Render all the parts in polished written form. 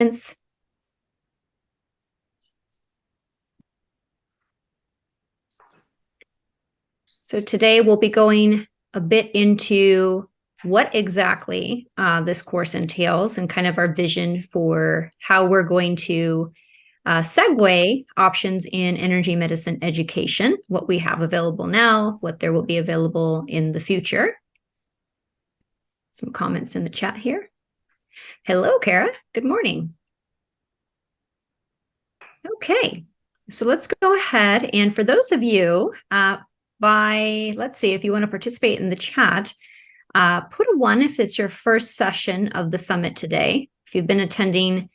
So today we'll be going a bit into what exactly this course entails and kind of our vision for how we're going to segue options in energy medicine education, what we have available now, what there will be available in the future. Some comments in the chat here. Hello, Kara. Good morning. Okay, so let's go ahead. And for those of you, let's see, if you want to participate in the chat, put a 1 if it's your first session of the summit today. If you've been attending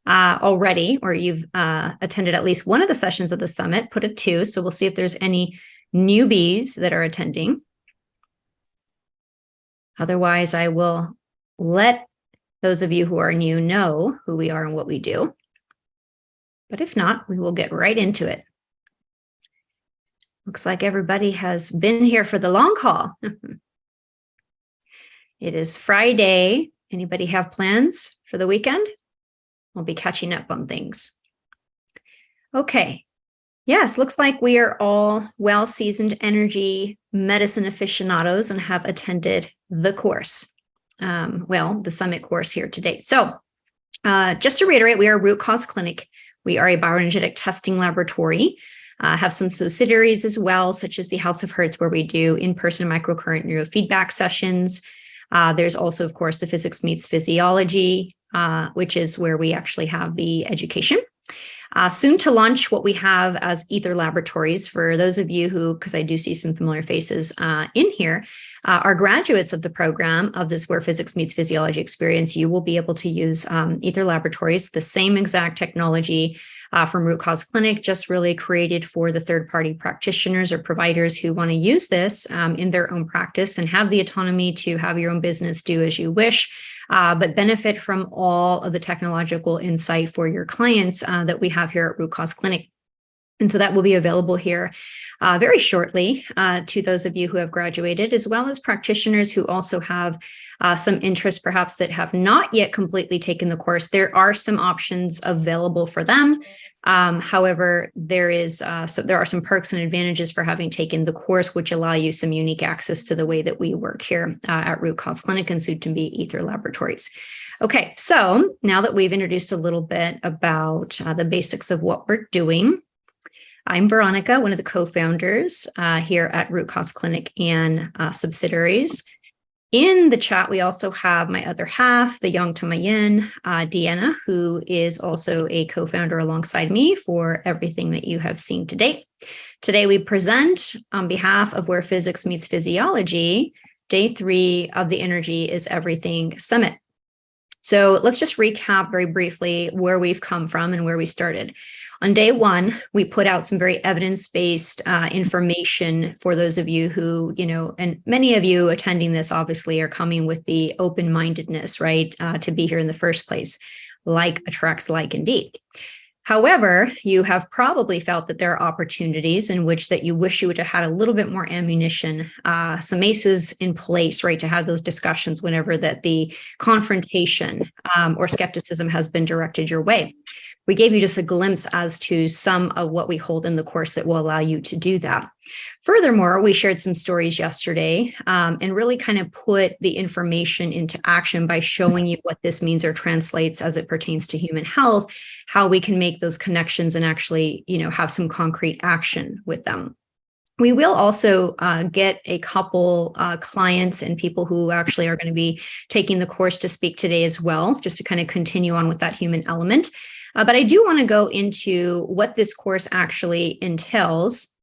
already, or you've attended at least one of the sessions of the summit, put a 2. So we'll see if there's any newbies that are attending. Otherwise, I will let those of you who are new know who we are and what we do. But if not, we will get right into it. Looks like everybody has been here for the long haul. It is Friday. Anybody have plans for the weekend? I'll be catching up on things. Okay. Yes, looks like we are all well-seasoned energy medicine aficionados and have attended the course. The summit course here to date. So just to reiterate, we are Root Cause Clinic. We are a bioenergetic testing laboratory, have some subsidiaries as well, such as the House of Hertz, where we do in-person microcurrent neurofeedback sessions. There's also, of course, the Physics Meets Physiology, which is where we actually have the education. Soon to launch what we have as Ether Laboratories. For those of you who, because I do see some familiar faces in here, are graduates of the program of this Where Physics Meets Physiology experience, you will be able to use Ether Laboratories, the same exact technology from Root Cause Clinic, just really created for the third-party practitioners or providers who want to use this in their own practice and have the autonomy to have your own business do as you wish, but benefit from all of the technological insight for your clients that we have here at Root Cause Clinic. And so that will be available here very shortly to those of you who have graduated, as well as practitioners who also have some interest, perhaps that have not yet completely taken the course. There are some options available for them. However, there are some perks and advantages for having taken the course, which allow you some unique access to the way that we work here at Root Cause Clinic and soon to be Ether Laboratories. Okay, so now that we've introduced a little bit about the basics of what we're doing, I'm Veronica, one of the co-founders here at Root Cause Clinic and subsidiaries. In the chat, we also have my other half, the Yang Tamayin, Deanna, who is also a co-founder alongside me for everything that you have seen to date. Today, we present on behalf of Where Physics Meets Physiology, Day 3 of the Energy is Everything Summit. So let's just recap very briefly where we've come from and where we started. On day 1, we put out some very evidence-based information for those of you who, and many of you attending this obviously are coming with the open-mindedness, right, to be here in the first place. Like attracts like indeed. However, you have probably felt that there are opportunities in which that you wish you would have had a little bit more ammunition, some aces in place, right, to have those discussions whenever that the confrontation or skepticism has been directed your way. We gave you just a glimpse as to some of what we hold in the course that will allow you to do that. Furthermore, we shared some stories yesterday and really kind of put the information into action by showing you what this means or translates as it pertains to human health, how we can make those connections and actually, have some concrete action with them. We will also get a couple clients and people who actually are going to be taking the course to speak today as well, just to kind of continue on with that human element. But I do want to go into what this course actually entails.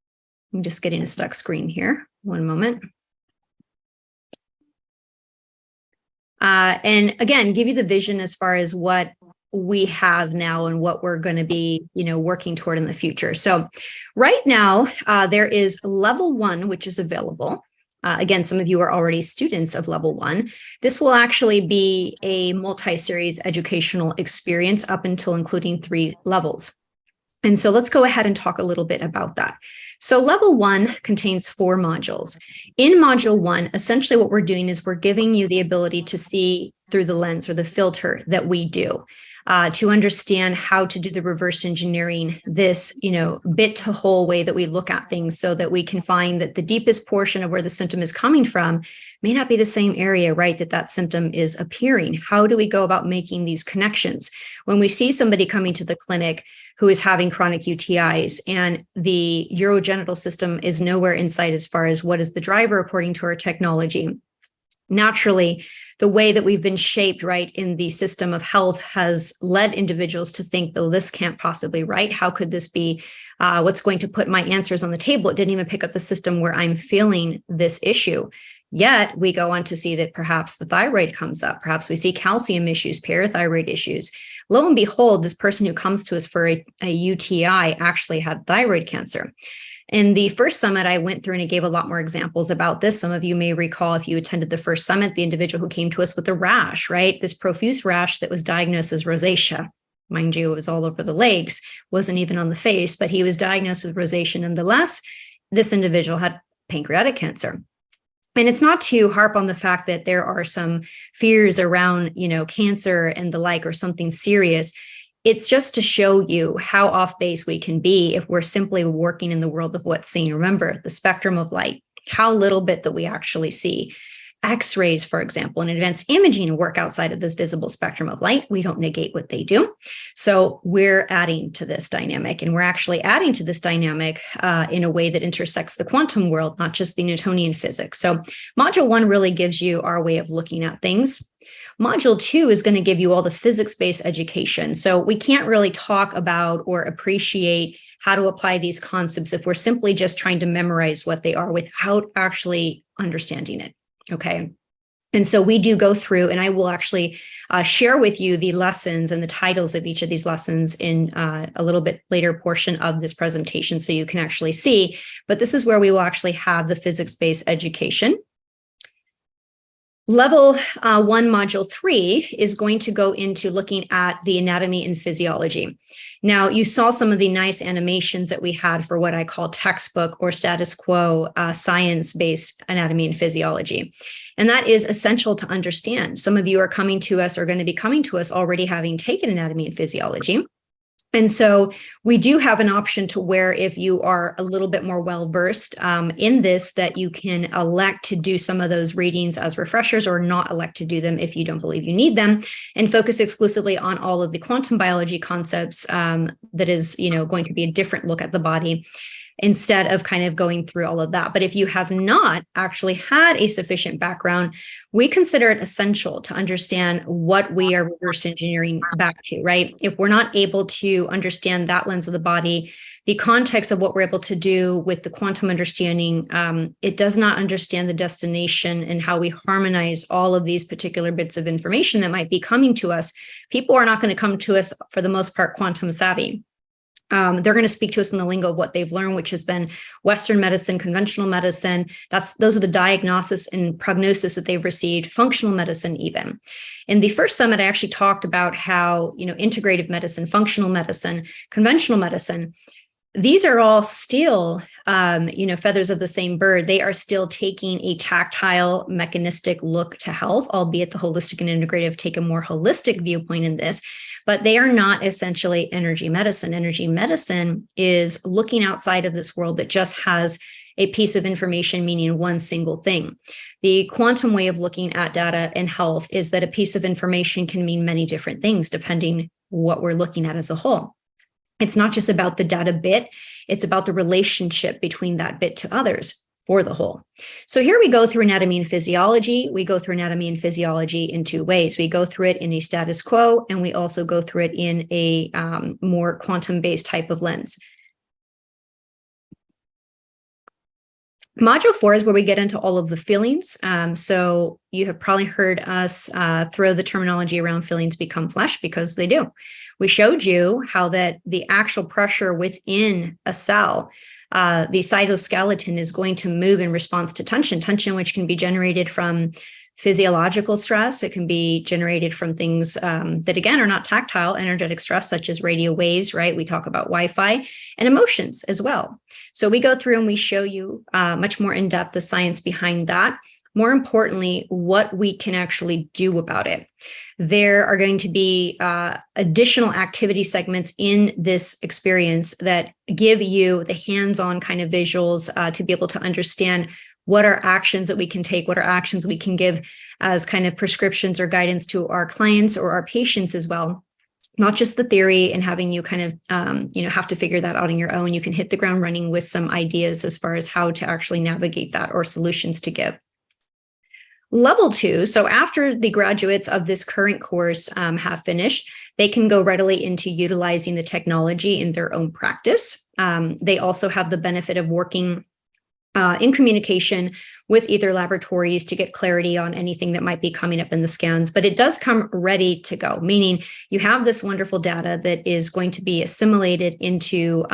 I'm just getting a stuck screen here. One moment. And again, give you the vision as far as what we have now and what we're going to be, working toward in the future. So right now, there is level 1, which is available. Again, some of you are already students of level 1. This will actually be a multi-series educational experience up until including 3 levels. And so let's go ahead and talk a little bit about that. So level 1 contains 4 modules. In module 1, essentially what we're doing is we're giving you the ability to see through the lens or the filter that we do. to understand how to do the reverse engineering, this, bit to whole way that we look at things, so that we can find that the deepest portion of where the symptom is coming from may not be the same area, right, that symptom is appearing. How do we go about making these connections? When we see somebody coming to the clinic who is having chronic UTIs and the urogenital system is nowhere in sight as far as what is the driver according to our technology, naturally, the way that we've been shaped, right, in the system of health has led individuals to think, though, this can't possibly, right? How could this be what's going to put my answers on the table? It didn't even pick up the system where I'm feeling this issue. Yet we go on to see that perhaps the thyroid comes up. Perhaps we see calcium issues, parathyroid issues. Lo and behold, this person who comes to us for a UTI actually had thyroid cancer. In the first summit, I went through and I gave a lot more examples about this. Some of you may recall, if you attended the first summit, the individual who came to us with a rash, right? This profuse rash that was diagnosed as rosacea. Mind you, it was all over the legs, wasn't even on the face, but he was diagnosed with rosacea nonetheless. This individual had pancreatic cancer. And it's not to harp on the fact that there are some fears around, cancer and the like, or something serious. It's just to show you how off base we can be if we're simply working in the world of what's seen. Remember, the spectrum of light, how little bit that we actually see. X-rays, for example, and advanced imaging work outside of this visible spectrum of light. We don't negate what they do. So we're adding to this dynamic, and we're actually adding to this dynamic in a way that intersects the quantum world, not just the Newtonian physics. So Module 1 really gives you our way of looking at things. Module 2 is going to give you all the physics-based education. So we can't really talk about or appreciate how to apply these concepts if we're simply just trying to memorize what they are without actually understanding it. Okay. And so we do go through, and I will actually share with you the lessons and the titles of each of these lessons in a little bit later portion of this presentation, so you can actually see. But this is where we will actually have the physics-based education. Level 1, Module 3 is going to go into looking at the anatomy and physiology. Now, you saw some of the nice animations that we had for what I call textbook or status quo science-based anatomy and physiology. And that is essential to understand. Some of you are coming to us, or going to be coming to us already having taken anatomy and physiology. And so we do have an option to where, if you are a little bit more well-versed in this, that you can elect to do some of those readings as refreshers, or not elect to do them if you don't believe you need them, and focus exclusively on all of the quantum biology concepts. That is, going to be a different look at the body, instead of kind of going through all of that. But if you have not actually had a sufficient background, we consider it essential to understand what we are reverse engineering back to, right? If we're not able to understand that lens of the body, the context of what we're able to do with the quantum understanding, it does not understand the destination and how we harmonize all of these particular bits of information that might be coming to us. People are not going to come to us, for the most part, quantum savvy. They're going to speak to us in the lingo of what they've learned, which has been Western medicine, conventional medicine. Those are the diagnosis and prognosis that they've received, functional medicine even. In the first summit, I actually talked about how, integrative medicine, functional medicine, conventional medicine, these are all still, feathers of the same bird. They are still taking a tactile, mechanistic look to health, albeit the holistic and integrative take a more holistic viewpoint in this. But they are not essentially energy medicine. Energy medicine is looking outside of this world that just has a piece of information meaning one single thing. The quantum way of looking at data and health is that a piece of information can mean many different things depending what we're looking at as a whole. It's not just about the data bit, it's about the relationship between that bit to others for the whole. So here we go through anatomy and physiology. We go through anatomy and physiology in two ways. We go through it in a status quo, and we also go through it in a more quantum-based type of lens. Module 4 is where we get into all of the feelings. So you have probably heard us throw the terminology around feelings become flesh, because they do. We showed you how that the actual pressure within a cell, the cytoskeleton, is going to move in response to tension, which can be generated from physiological stress. It can be generated from things that, again, are not tactile, energetic stress, such as radio waves, right? We talk about Wi-Fi, and emotions as well. So we go through and we show you much more in depth the science behind that. more importantly, what we can actually do about it. There are going to be additional activity segments in this experience that give you the hands-on kind of visuals to be able to understand what are actions that we can take, what are actions we can give as kind of prescriptions or guidance to our clients or our patients as well. Not just the theory and having you kind of, have to figure that out on your own. You can hit the ground running with some ideas as far as how to actually navigate that or solutions to give. Level 2, so after the graduates of this current course have finished, they can go readily into utilizing the technology in their own practice. They also have the benefit of working in communication with either laboratories to get clarity on anything that might be coming up in the scans, but it does come ready to go, meaning you have this wonderful data that is going to be assimilated into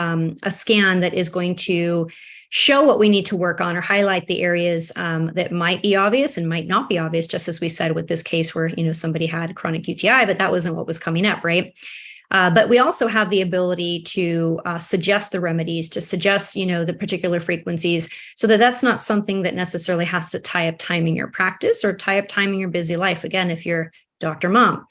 a scan that is going to show what we need to work on or highlight the areas that might be obvious and might not be obvious, just as we said with this case where, somebody had chronic UTI, but that wasn't what was coming up, right? But we also have the ability to suggest the remedies, to suggest, the particular frequencies, so that that's not something that necessarily has to tie up time in your practice or tie up time in your busy life. Again, if you're Dr. Mom.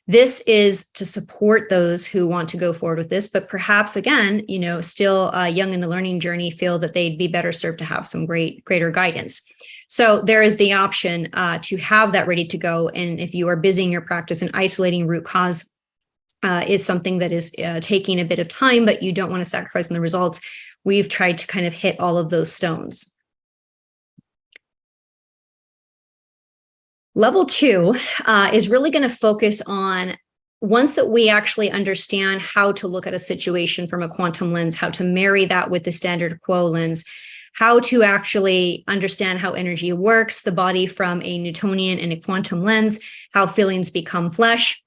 This is to support those who want to go forward with this, but perhaps, again, still young in the learning journey, feel that they'd be better served to have some greater guidance. So there is the option to have that ready to go. And if you are busy in your practice and isolating root cause is something that is taking a bit of time, but you don't want to sacrifice on the results, we've tried to kind of hit all of those stones. Level 2 is really going to focus on, once that we actually understand how to look at a situation from a quantum lens, how to marry that with the standard quo lens, how to actually understand how energy works, the body from a Newtonian and a quantum lens, how feelings become flesh.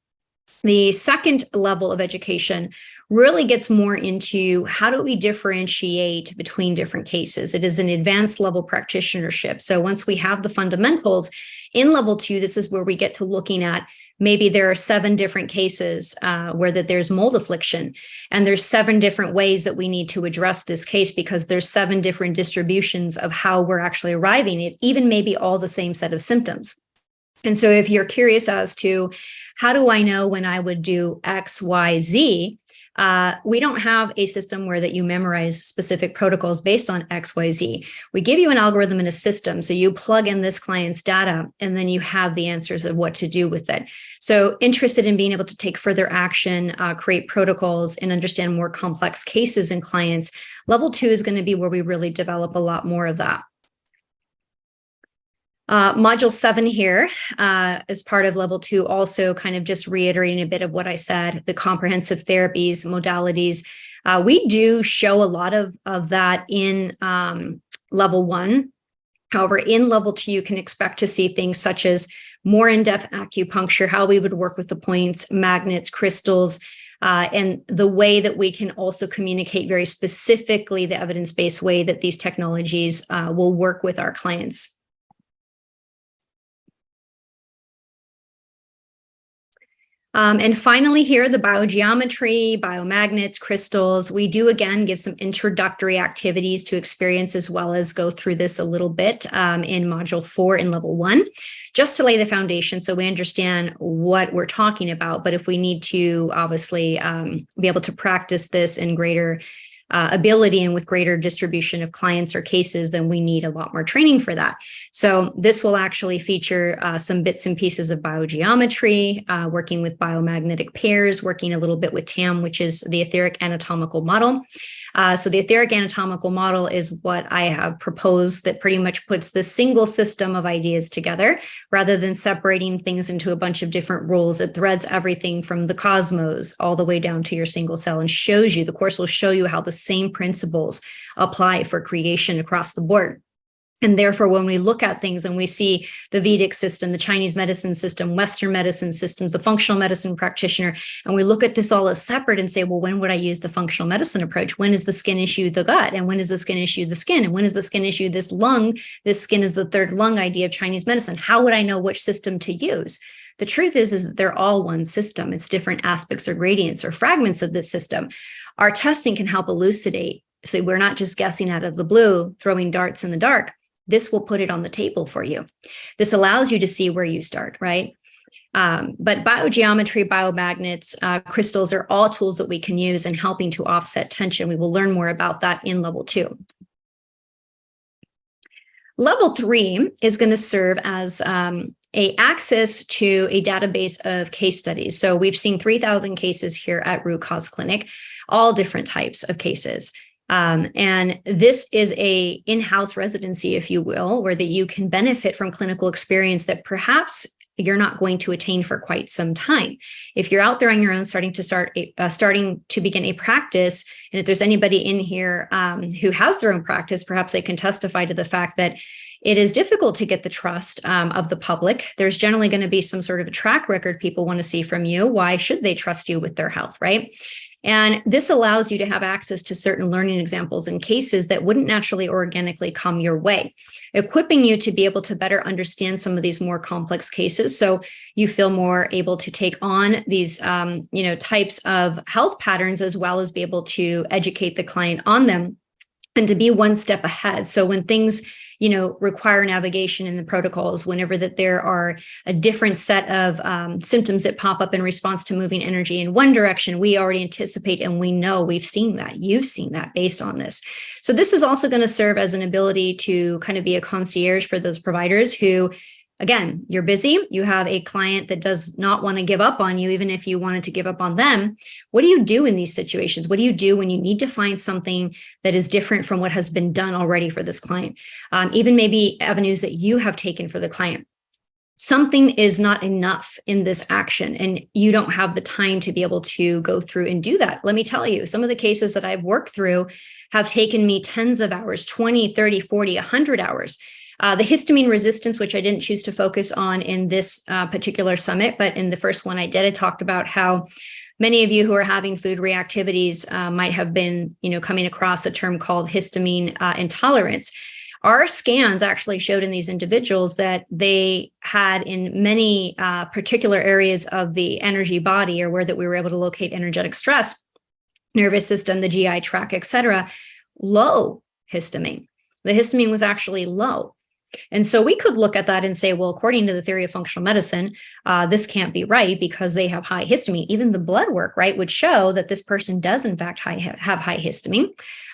The second level of education really gets more into how do we differentiate between different cases. It is an advanced level practitionership. So once we have the fundamentals in level 2, this is where we get to looking at maybe there are 7 different cases where there's mold affliction, and there's 7 different ways that we need to address this case because there's 7 different distributions of how we're actually arriving at even maybe all the same set of symptoms. And so if you're curious as to how do I know when I would do X, Y, Z, we don't have a system where that you memorize specific protocols based on X, Y, Z. We give you an algorithm and a system. So you plug in this client's data, and then you have the answers of what to do with it. So interested in being able to take further action, create protocols, and understand more complex cases in clients, level 2 is going to be where we really develop a lot more of that. Module 7 here as part of level 2, also kind of just reiterating a bit of what I said, the comprehensive therapies, modalities. We do show a lot of that in level 1. However, in level 2, you can expect to see things such as more in-depth acupuncture, how we would work with the points, magnets, crystals, and the way that we can also communicate very specifically the evidence-based way that these technologies will work with our clients. And finally here, the biogeometry, biomagnets, crystals. We do, again, give some introductory activities to experience as well as go through this a little bit in module 4 in level 1, just to lay the foundation so we understand what we're talking about. But if we need to obviously be able to practice this in greater ability and with greater distribution of clients or cases, then we need a lot more training for that. So this will actually feature some bits and pieces of biogeometry, working with biomagnetic pairs, working a little bit with TAM, which is the etheric anatomical model. So the etheric anatomical model is what I have proposed that pretty much puts this single system of ideas together rather than separating things into a bunch of different rules. It threads everything from the cosmos all the way down to your single cell and shows you, the course will show you how the same principles apply for creation across the board. And therefore, when we look at things and we see the Vedic system, the Chinese medicine system, Western medicine systems, the functional medicine practitioner, and we look at this all as separate and say, well, when would I use the functional medicine approach? When is the skin issue the gut? And when is the skin issue the skin? And when is the skin issue this lung? This skin is the third lung idea of Chinese medicine. How would I know which system to use? The truth is that they're all one system. It's different aspects or gradients or fragments of this system. Our testing can help elucidate. So we're not just guessing out of the blue, throwing darts in the dark. this will put it on the table for you. This allows you to see where you start, right? But biogeometry, biomagnets, crystals are all tools that we can use in helping to offset tension. We will learn more about that in level 2. Level 3 is going to serve as a access to a database of case studies. So we've seen 3,000 cases here at Root Cause Clinic, all different types of cases. And this is a in-house residency, if you will, where that you can benefit from clinical experience that perhaps you're not going to attain for quite some time. If you're out there on your own, starting to begin a practice, and if there's anybody in here who has their own practice, perhaps they can testify to the fact that it is difficult to get the trust of the public. There's generally going to be some sort of a track record people want to see from you. Why should they trust you with their health, right? And this allows you to have access to certain learning examples and cases that wouldn't naturally or organically come your way, equipping you to be able to better understand some of these more complex cases. So you feel more able to take on these, types of health patterns, as well as be able to educate the client on them and to be one step ahead. So when things require navigation in the protocols, whenever that there are a different set of symptoms that pop up in response to moving energy in one direction, we already anticipate and we know we've seen that. You've seen that based on this. So this is also going to serve as an ability to kind of be a concierge for those providers who, again, you're busy, you have a client that does not want to give up on you, even if you wanted to give up on them. What do you do in these situations? What do you do when you need to find something that is different from what has been done already for this client? Even maybe avenues that you have taken for the client. Something is not enough in this action, and you don't have the time to be able to go through and do that. Let me tell you, some of the cases that I've worked through have taken me tens of hours, 20, 30, 40, 100 hours. The histamine resistance, which I didn't choose to focus on in this particular summit, but in the first one I did, I talked about how many of you who are having food reactivities might have been, coming across a term called histamine intolerance. Our scans actually showed in these individuals that they had in many particular areas of the energy body, or where that we were able to locate energetic stress, nervous system, the GI tract, et cetera, low histamine. The histamine was actually low. And so we could look at that and say, well, according to the theory of functional medicine, this can't be right because they have high histamine. Even the blood work, right, would show that this person does in fact have high histamine.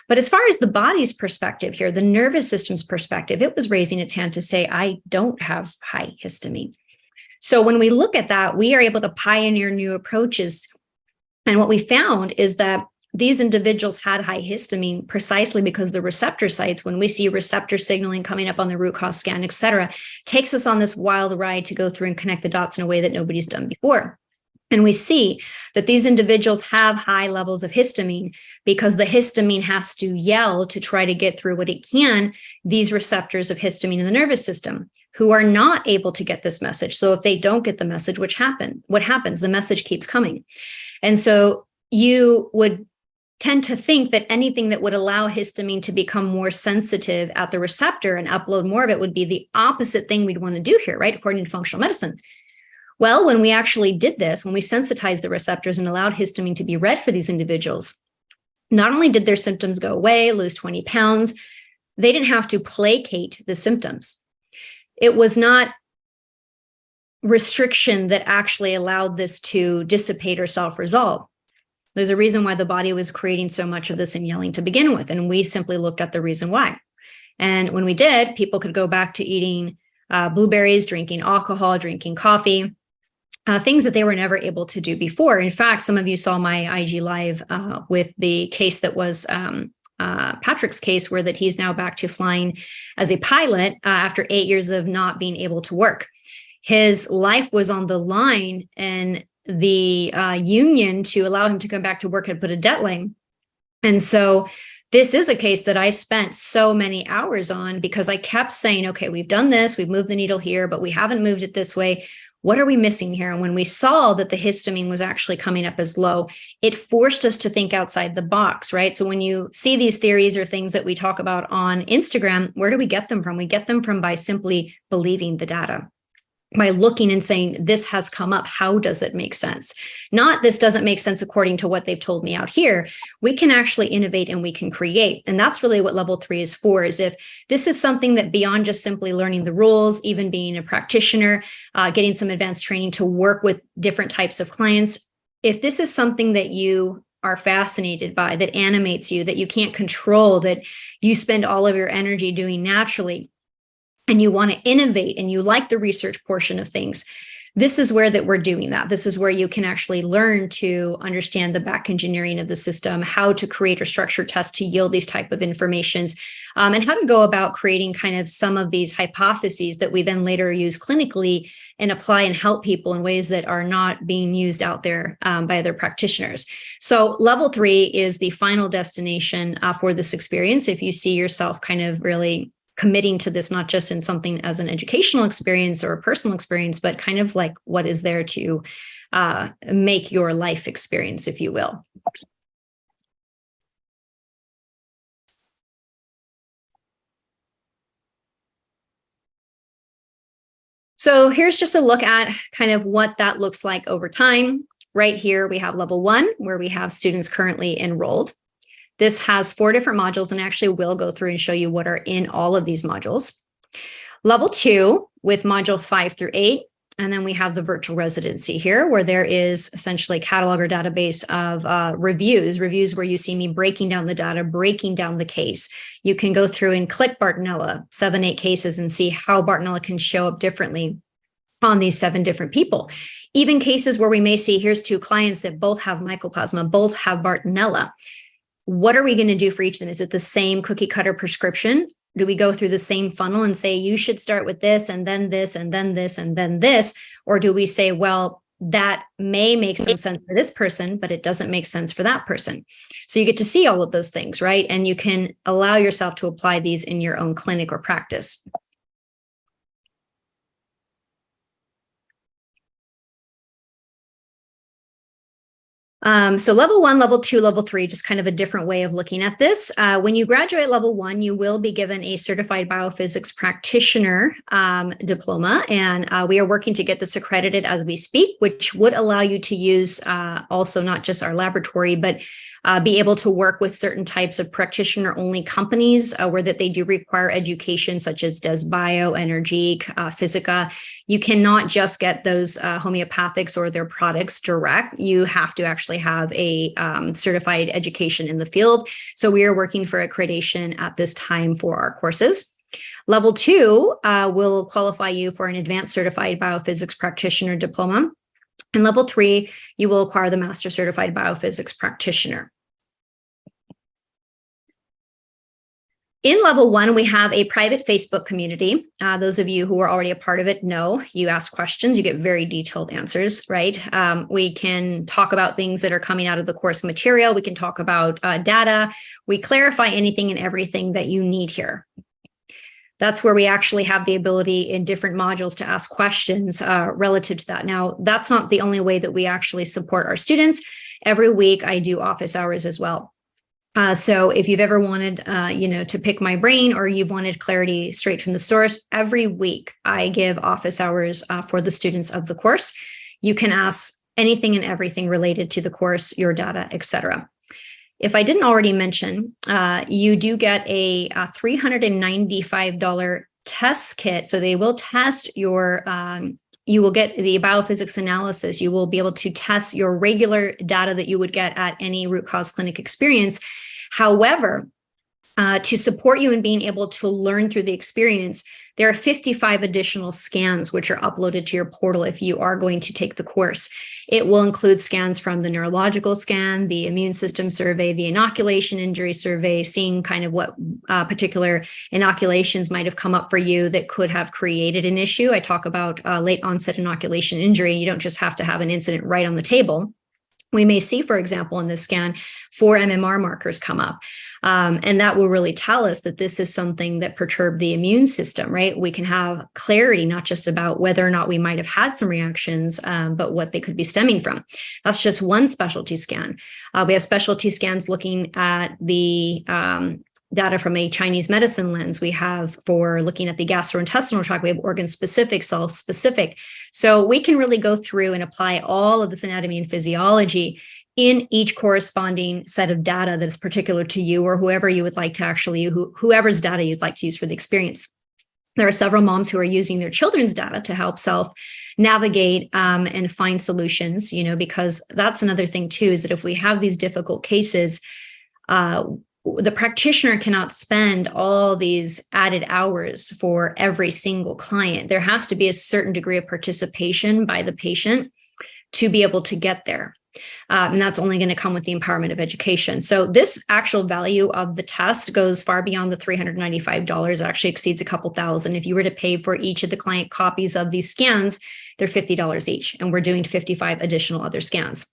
But as far as the body's perspective here, the nervous system's perspective, it was raising its hand to say, I don't have high histamine. So when we look at that, we are able to pioneer new approaches. And what we found is that these individuals had high histamine precisely because the receptor sites, when we see receptor signaling coming up on the root cause scan, et cetera, takes us on this wild ride to go through and connect the dots in a way that nobody's done before. And we see that these individuals have high levels of histamine because the histamine has to yell to try to get through what it can, these receptors of histamine in the nervous system, who are not able to get this message. So if they don't get the message, what happens? The message keeps coming. And so you would tend to think that anything that would allow histamine to become more sensitive at the receptor and upload more of it would be the opposite thing we'd want to do here, right? According to functional medicine. Well, when we actually did this, when we sensitized the receptors and allowed histamine to be read for these individuals, not only did their symptoms go away, lose 20 pounds, they didn't have to placate the symptoms. It was not restriction that actually allowed this to dissipate or self-resolve. There's a reason why the body was creating so much of this and yelling to begin with. And we simply looked at the reason why. And when we did, people could go back to eating blueberries, drinking alcohol, drinking coffee, things that they were never able to do before. In fact, some of you saw my IG Live with the case that was Patrick's case, where that he's now back to flying as a pilot after 8 years of not being able to work. His life was on the line, and the union to allow him to come back to work had put a deadline. And so this is a case that I spent so many hours on because I kept saying, okay, we've done this, we've moved the needle here, but we haven't moved it this way. What are we missing here? And when we saw that the histamine was actually coming up as low, it forced us to think outside the box, right? So when you see these theories or things that we talk about on Instagram, where do we get them from? We get them from by simply believing the data. by looking and saying, this has come up. How does it make sense? Not this doesn't make sense according to what they've told me out here. We can actually innovate and we can create. And that's really what level 3 is for, is if this is something that beyond just simply learning the rules, even being a practitioner, getting some advanced training to work with different types of clients, if this is something that you are fascinated by, that animates you, that you can't control, that you spend all of your energy doing naturally, and you want to innovate and you like the research portion of things, this is where that we're doing that. This is where you can actually learn to understand the back engineering of the system, how to create or structure tests to yield these type of informations, and how to go about creating kind of some of these hypotheses that we then later use clinically and apply and help people in ways that are not being used out there by other practitioners. So level 3 is the final destination for this experience. If you see yourself kind of really committing to this, not just in something as an educational experience or a personal experience, but kind of like what is there to make your life experience, if you will. So here's just a look at kind of what that looks like over time. Right here, we have level 1, where we have students currently enrolled. This has 4 different modules, and actually will go through and show you what are in all of these modules. Level 2 with module 5 through 8. And then we have the virtual residency here, where there is essentially a catalog or database of reviews where you see me breaking down the data, breaking down the case. You can go through and click Bartonella, 7, 8 cases, and see how Bartonella can show up differently on these 7 different people. Even cases where we may see, here's 2 clients that both have mycoplasma, both have Bartonella. What are we going to do for each of them? Is it the same cookie cutter prescription? Do we go through the same funnel and say, you should start with this, and then this, and then this, and then this? Or do we say, well, that may make some sense for this person, but it doesn't make sense for that person? So you get to see all of those things, right? And you can allow yourself to apply these in your own clinic or practice. So level 1, level 2, level 3, just kind of a different way of looking at this. When you graduate level 1, you will be given a certified biophysics practitioner diploma, and we are working to get this accredited as we speak, which would allow you to use also not just our laboratory, but be able to work with certain types of practitioner-only companies where that they do require education, such as DesBio, Energique, Physica. You cannot just get those homeopathics or their products direct. You have to actually have a certified education in the field. So we are working for accreditation at this time for our courses. Level 2 will qualify you for an advanced certified biophysics practitioner diploma. And level 3, you will acquire the master certified biophysics practitioner. In level 1, we have a private Facebook community. Those of you who are already a part of it know you ask questions, you get very detailed answers, right? We can talk about things that are coming out of the course material. We can talk about data. We clarify anything and everything that you need here. That's where we actually have the ability in different modules to ask questions relative to that. Now, that's not the only way that we actually support our students. Every week I do office hours as well. So if you've ever wanted, to pick my brain, or you've wanted clarity straight from the source, every week I give office hours for the students of the course. You can ask anything and everything related to the course, your data, etc. If I didn't already mention, you do get a $395 test kit. So they will test your, you will get the biophysics analysis. You will be able to test your regular data that you would get at any root cause clinic experience. However, to support you in being able to learn through the experience, there are 55 additional scans which are uploaded to your portal if you are going to take the course. It will include scans from the neurological scan, the immune system survey, the inoculation injury survey, seeing kind of what particular inoculations might have come up for you that could have created an issue. I talk about late onset inoculation injury. You don't just have to have an incident right on the table. We may see, for example, in this scan, 4 MMR markers come up. And that will really tell us that this is something that perturbed the immune system, right? We can have clarity, not just about whether or not we might have had some reactions, but what they could be stemming from. That's just one specialty scan. We have specialty scans looking at the data from a Chinese medicine lens. We have for looking at the gastrointestinal tract, we have organ specific, cell specific. So we can really go through and apply all of this anatomy and physiology in each corresponding set of data that is particular to you or whoever you would like to actually, whoever's data you'd like to use for the experience. There are several moms who are using their children's data to help self-navigate and find solutions, because that's another thing too, is that if we have these difficult cases, the practitioner cannot spend all these added hours for every single client. There has to be a certain degree of participation by the patient to be able to get there. And that's only going to come with the empowerment of education. So this actual value of the test goes far beyond the $395. It actually exceeds a couple thousand. If you were to pay for each of the client copies of these scans, they're $50 each, and we're doing 55 additional other scans.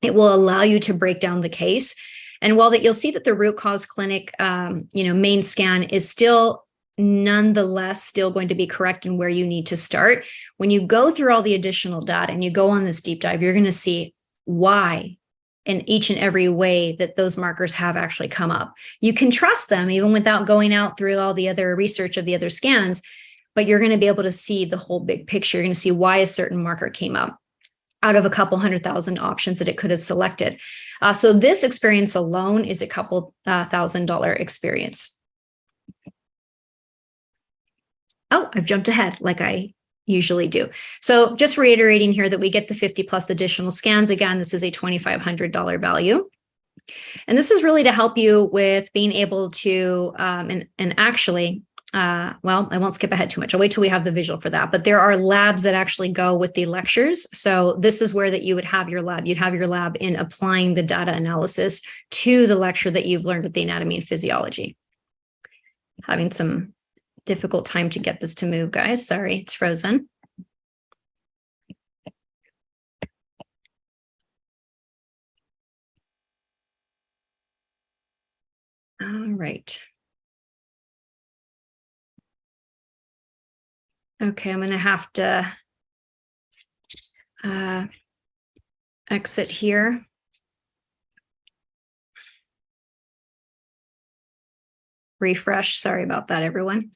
It will allow you to break down the case. And while that you'll see that the root cause clinic, main scan is still nonetheless still going to be correct in where you need to start. When you go through all the additional data and you go on this deep dive, you're going to see why in each and every way that those markers have actually come up. You can trust them even without going out through all the other research of the other scans, but you're going to be able to see the whole big picture. You're going to see why a certain marker came up out of a couple 100,000 options that it could have selected. So this experience alone is a couple $1,000 experience. Oh, I've jumped ahead like I usually do. So just reiterating here that we get the 50 plus additional scans. Again, this is a $2,500 value. And this is really to help you with being able to, and actually, well, I won't skip ahead too much. I'll wait till we have the visual for that. But there are labs that actually go with the lectures. So this is where that you would have your lab. You'd have your lab in applying the data analysis to the lecture that you've learned with the anatomy and physiology. Having some difficult time to get this to move, guys. Sorry, it's frozen. All right. Okay, I'm going to have to exit here. Refresh. Sorry about that, everyone.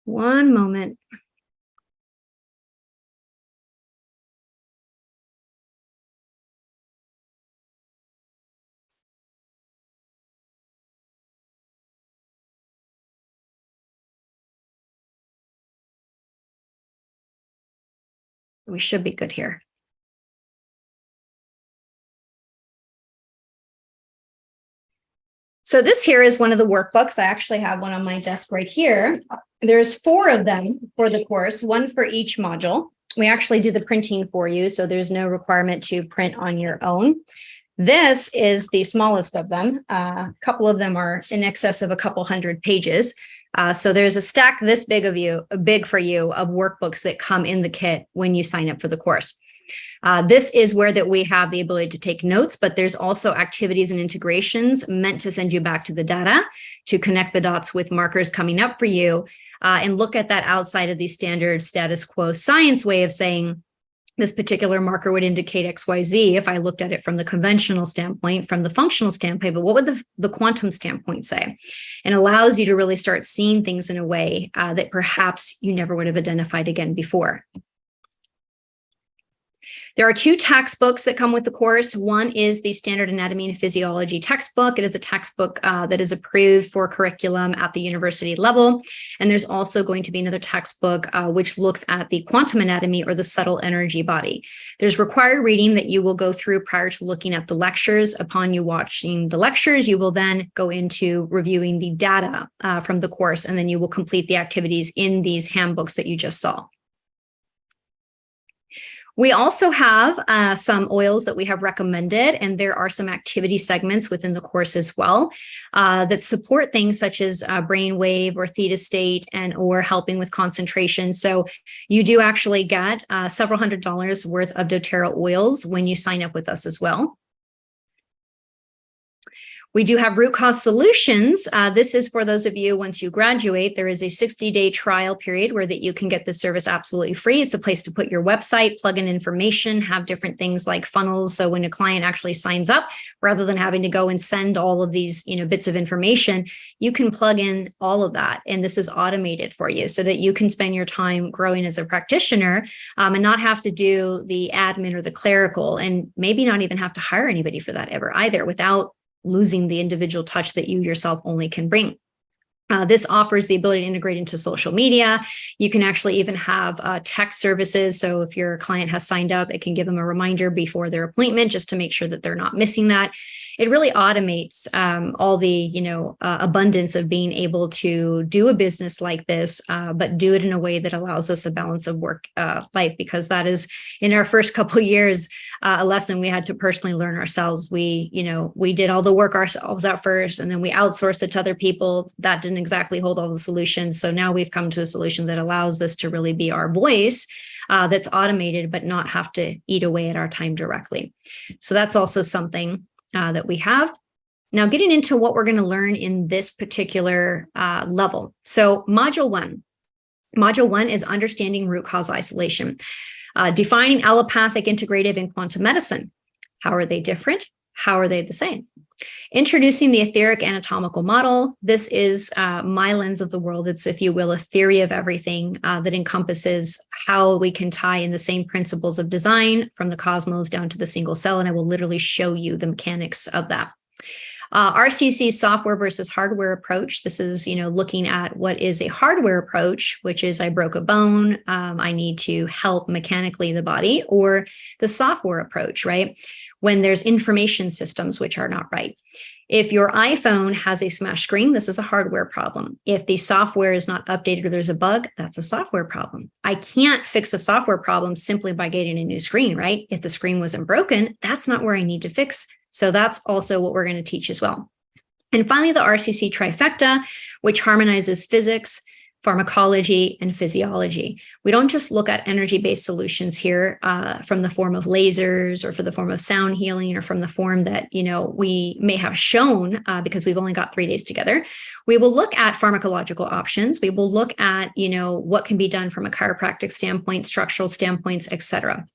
One moment. We should be good here. So this here is one of the workbooks. I actually have one on my desk right here. There's 4 of them for the course, one for each module. We actually do the printing for you, so there's no requirement to print on your own. This is the smallest of them. A couple of them are in excess of a couple hundred pages. So there's a stack this big for you of workbooks that come in the kit when you sign up for the course. This is where that we have the ability to take notes, but there's also activities and integrations meant to send you back to the data to connect the dots with markers coming up for you and look at that outside of the standard status quo science way of saying this particular marker would indicate XYZ if I looked at it from the conventional standpoint, from the functional standpoint, but what would the quantum standpoint say? And allows you to really start seeing things in a way that perhaps you never would have identified again before. There are 2 textbooks that come with the course. One is the Standard Anatomy and Physiology textbook. It is a textbook that is approved for curriculum at the university level. And there's also going to be another textbook which looks at the quantum anatomy or the subtle energy body. There's required reading that you will go through prior to looking at the lectures. Upon you watching the lectures, you will then go into reviewing the data from the course, and then you will complete the activities in these handbooks that you just saw. We also have some oils that we have recommended, and there are some activity segments within the course as well that support things such as brainwave or theta state and or helping with concentration. So you do actually get several $100s worth of doTERRA oils when you sign up with us as well. We do have root cause solutions. This is for those of you, once you graduate, there is a 60-day trial period where that you can get the service absolutely free. It's a place to put your website, plug in information, have different things like funnels. So when a client actually signs up, rather than having to go and send all of these, bits of information, you can plug in all of that. And this is automated for you so that you can spend your time growing as a practitioner and not have to do the admin or the clerical, and maybe not even have to hire anybody for that ever either, without losing the individual touch that you yourself only can bring. This offers the ability to integrate into social media. You can actually even have text services. So if your client has signed up, it can give them a reminder before their appointment just to make sure that they're not missing that. It really automates all the, abundance of being able to do a business like this, but do it in a way that allows us a balance of work life, because that is, in our first couple of years, a lesson we had to personally learn ourselves. We did all the work ourselves at first, and then we outsourced it to other people. That didn't exactly hold all the solutions. So now we've come to a solution that allows this to really be our voice that's automated, but not have to eat away at our time directly. So that's also something that we have. Now, getting into what we're going to learn in this particular level. So Module 1. Module 1 is understanding root cause isolation, defining allopathic, integrative, and quantum medicine. How are they different? How are they the same? Introducing the etheric anatomical model. This is my lens of the world. It's, if you will, a theory of everything that encompasses how we can tie in the same principles of design from the cosmos down to the single cell. And I will literally show you the mechanics of that. RCC software versus hardware approach. This is, looking at what is a hardware approach, which is I broke a bone, I need to help mechanically the body, or the software approach, right? When there's information systems which are not right. If your iPhone has a smashed screen, this is a hardware problem. If the software is not updated or there's a bug, that's a software problem. I can't fix a software problem simply by getting a new screen, right? If the screen wasn't broken, that's not where I need to fix. So that's also what we're going to teach as well. And finally, the RCC trifecta, which harmonizes physics, pharmacology, and physiology. We don't just look at energy-based solutions here from the form of lasers or for the form of sound healing or from the form that, we may have shown because we've only got 3 days together. We will look at pharmacological options. We will look at, what can be done from a chiropractic standpoint, structural standpoints, et cetera.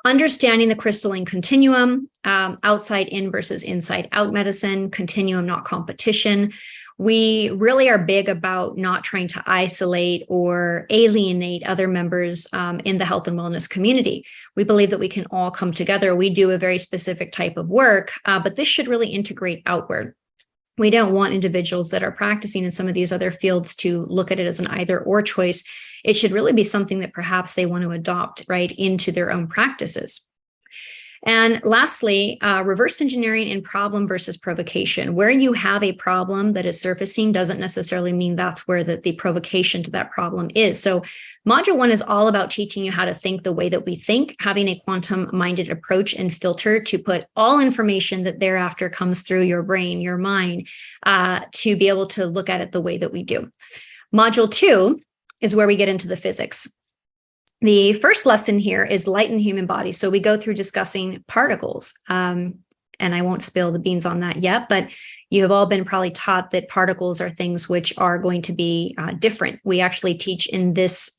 Understanding the crystalline continuum, outside in versus inside out medicine, continuum, not competition. We really are big about not trying to isolate or alienate other members in the health and wellness community. We believe that we can all come together. We do a very specific type of work, but this should really integrate outward. We don't want individuals that are practicing in some of these other fields to look at it as an either or choice. It should really be something that perhaps they want to adopt right into their own practices. And lastly, reverse engineering and problem versus provocation. Where you have a problem that is surfacing doesn't necessarily mean that's where the provocation to that problem is. So Module 1 is all about teaching you how to think the way that we think, having a quantum-minded approach and filter to put all information that thereafter comes through your brain, your mind, to be able to look at it the way that we do. Module 2 is where we get into the physics. The first lesson here is light in the human body. So we go through discussing particles, and I won't spill the beans on that yet, but you have all been probably taught that particles are things which are going to be different. We actually teach in this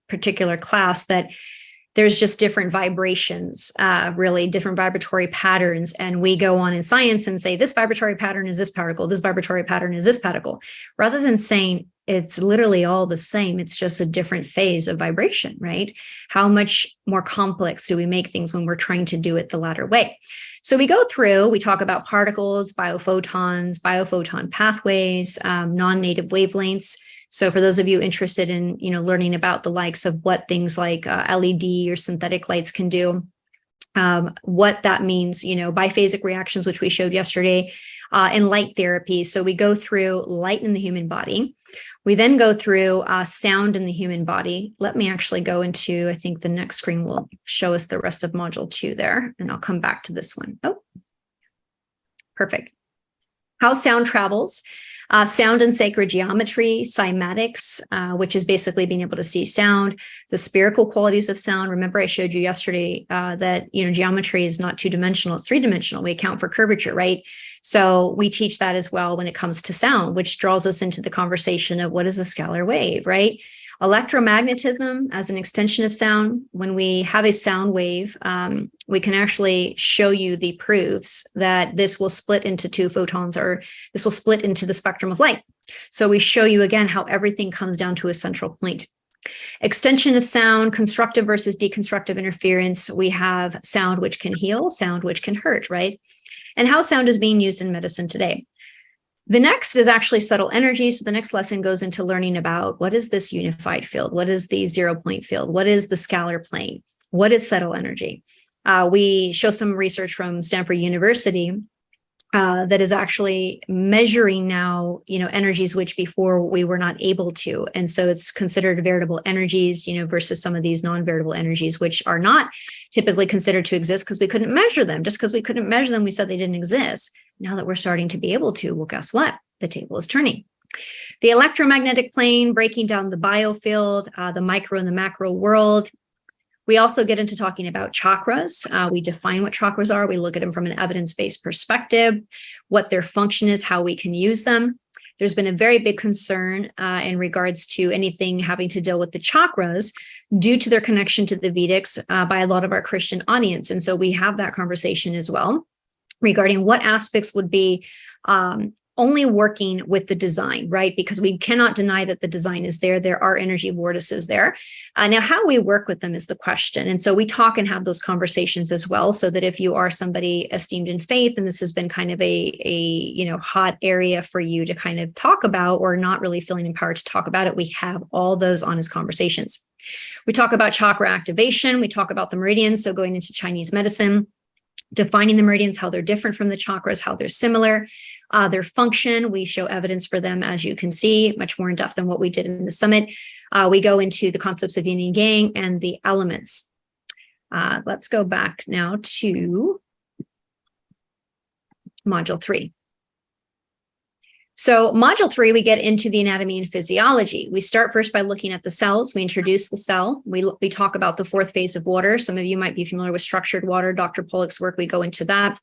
particular class that there's just different vibrations, really different vibratory patterns. And we go on in science and say, this vibratory pattern is this particle, this vibratory pattern is this particle, rather than saying, it's literally all the same. It's just a different phase of vibration, right? How much more complex do we make things when we're trying to do it the latter way? So we go through, we talk about particles, biophotons, biophoton pathways, non-native wavelengths. So for those of you interested in, learning about the likes of what things like LED or synthetic lights can do, what that means, biphasic reactions, which we showed yesterday, and light therapy. So we go through light in the human body. We then go through sound in the human body. Let me actually go into, I think the next screen will show us the rest of Module 2 there, and I'll come back to this one. Oh, perfect. How sound travels. Sound and sacred geometry, cymatics, which is basically being able to see sound, the spherical qualities of sound. Remember, I showed you yesterday that geometry is not two-dimensional, it's three-dimensional. We account for curvature, right? So we teach that as well when it comes to sound, which draws us into the conversation of what is a scalar wave, right? Electromagnetism as an extension of sound. When we have a sound wave, we can actually show you the proofs that this will split into two photons, or this will split into the spectrum of light. So we show you again how everything comes down to a central point. Extension of sound, constructive versus deconstructive interference. We have sound which can heal, sound which can hurt, right? And how sound is being used in medicine today. The next is actually subtle energy. So the next lesson goes into learning about what is this unified field? What is the 0-point field? What is the scalar plane? What is subtle energy? We show some research from Stanford University that is actually measuring now, energies which before we were not able to. And so it's considered veritable energies, versus some of these non-veritable energies, which are not typically considered to exist because we couldn't measure them. Just because we couldn't measure them, we said they didn't exist. Now that we're starting to be able to, well, guess what? The table is turning. The electromagnetic plane, breaking down the biofield, the micro and the macro world. We also get into talking about chakras. We define what chakras are. We look at them from an evidence-based perspective, what their function is, how we can use them. There's been a very big concern in regards to anything having to deal with the chakras due to their connection to the Vedics by a lot of our Christian audience. And so we have that conversation as well regarding what aspects would be only working with the design, right? Because we cannot deny that the design is there. There are energy vortices there. Now, how we work with them is the question. And so we talk and have those conversations as well, so that if you are somebody esteemed in faith, and this has been kind of a hot area for you to kind of talk about, or not really feeling empowered to talk about it, we have all those honest conversations. We talk about chakra activation. We talk about the meridians. So going into Chinese medicine, defining the meridians, how they're different from the chakras, how they're similar, their function. We show evidence for them, as you can see, much more in depth than what we did in the summit. We go into the concepts of yin and yang and the elements. Let's go back now to module 3. So module 3, we get into the anatomy and physiology. We start first by looking at the cells. We introduce the cell. We talk about the 4th phase of water. Some of you might be familiar with structured water. Dr. Pollack's work, we go into that.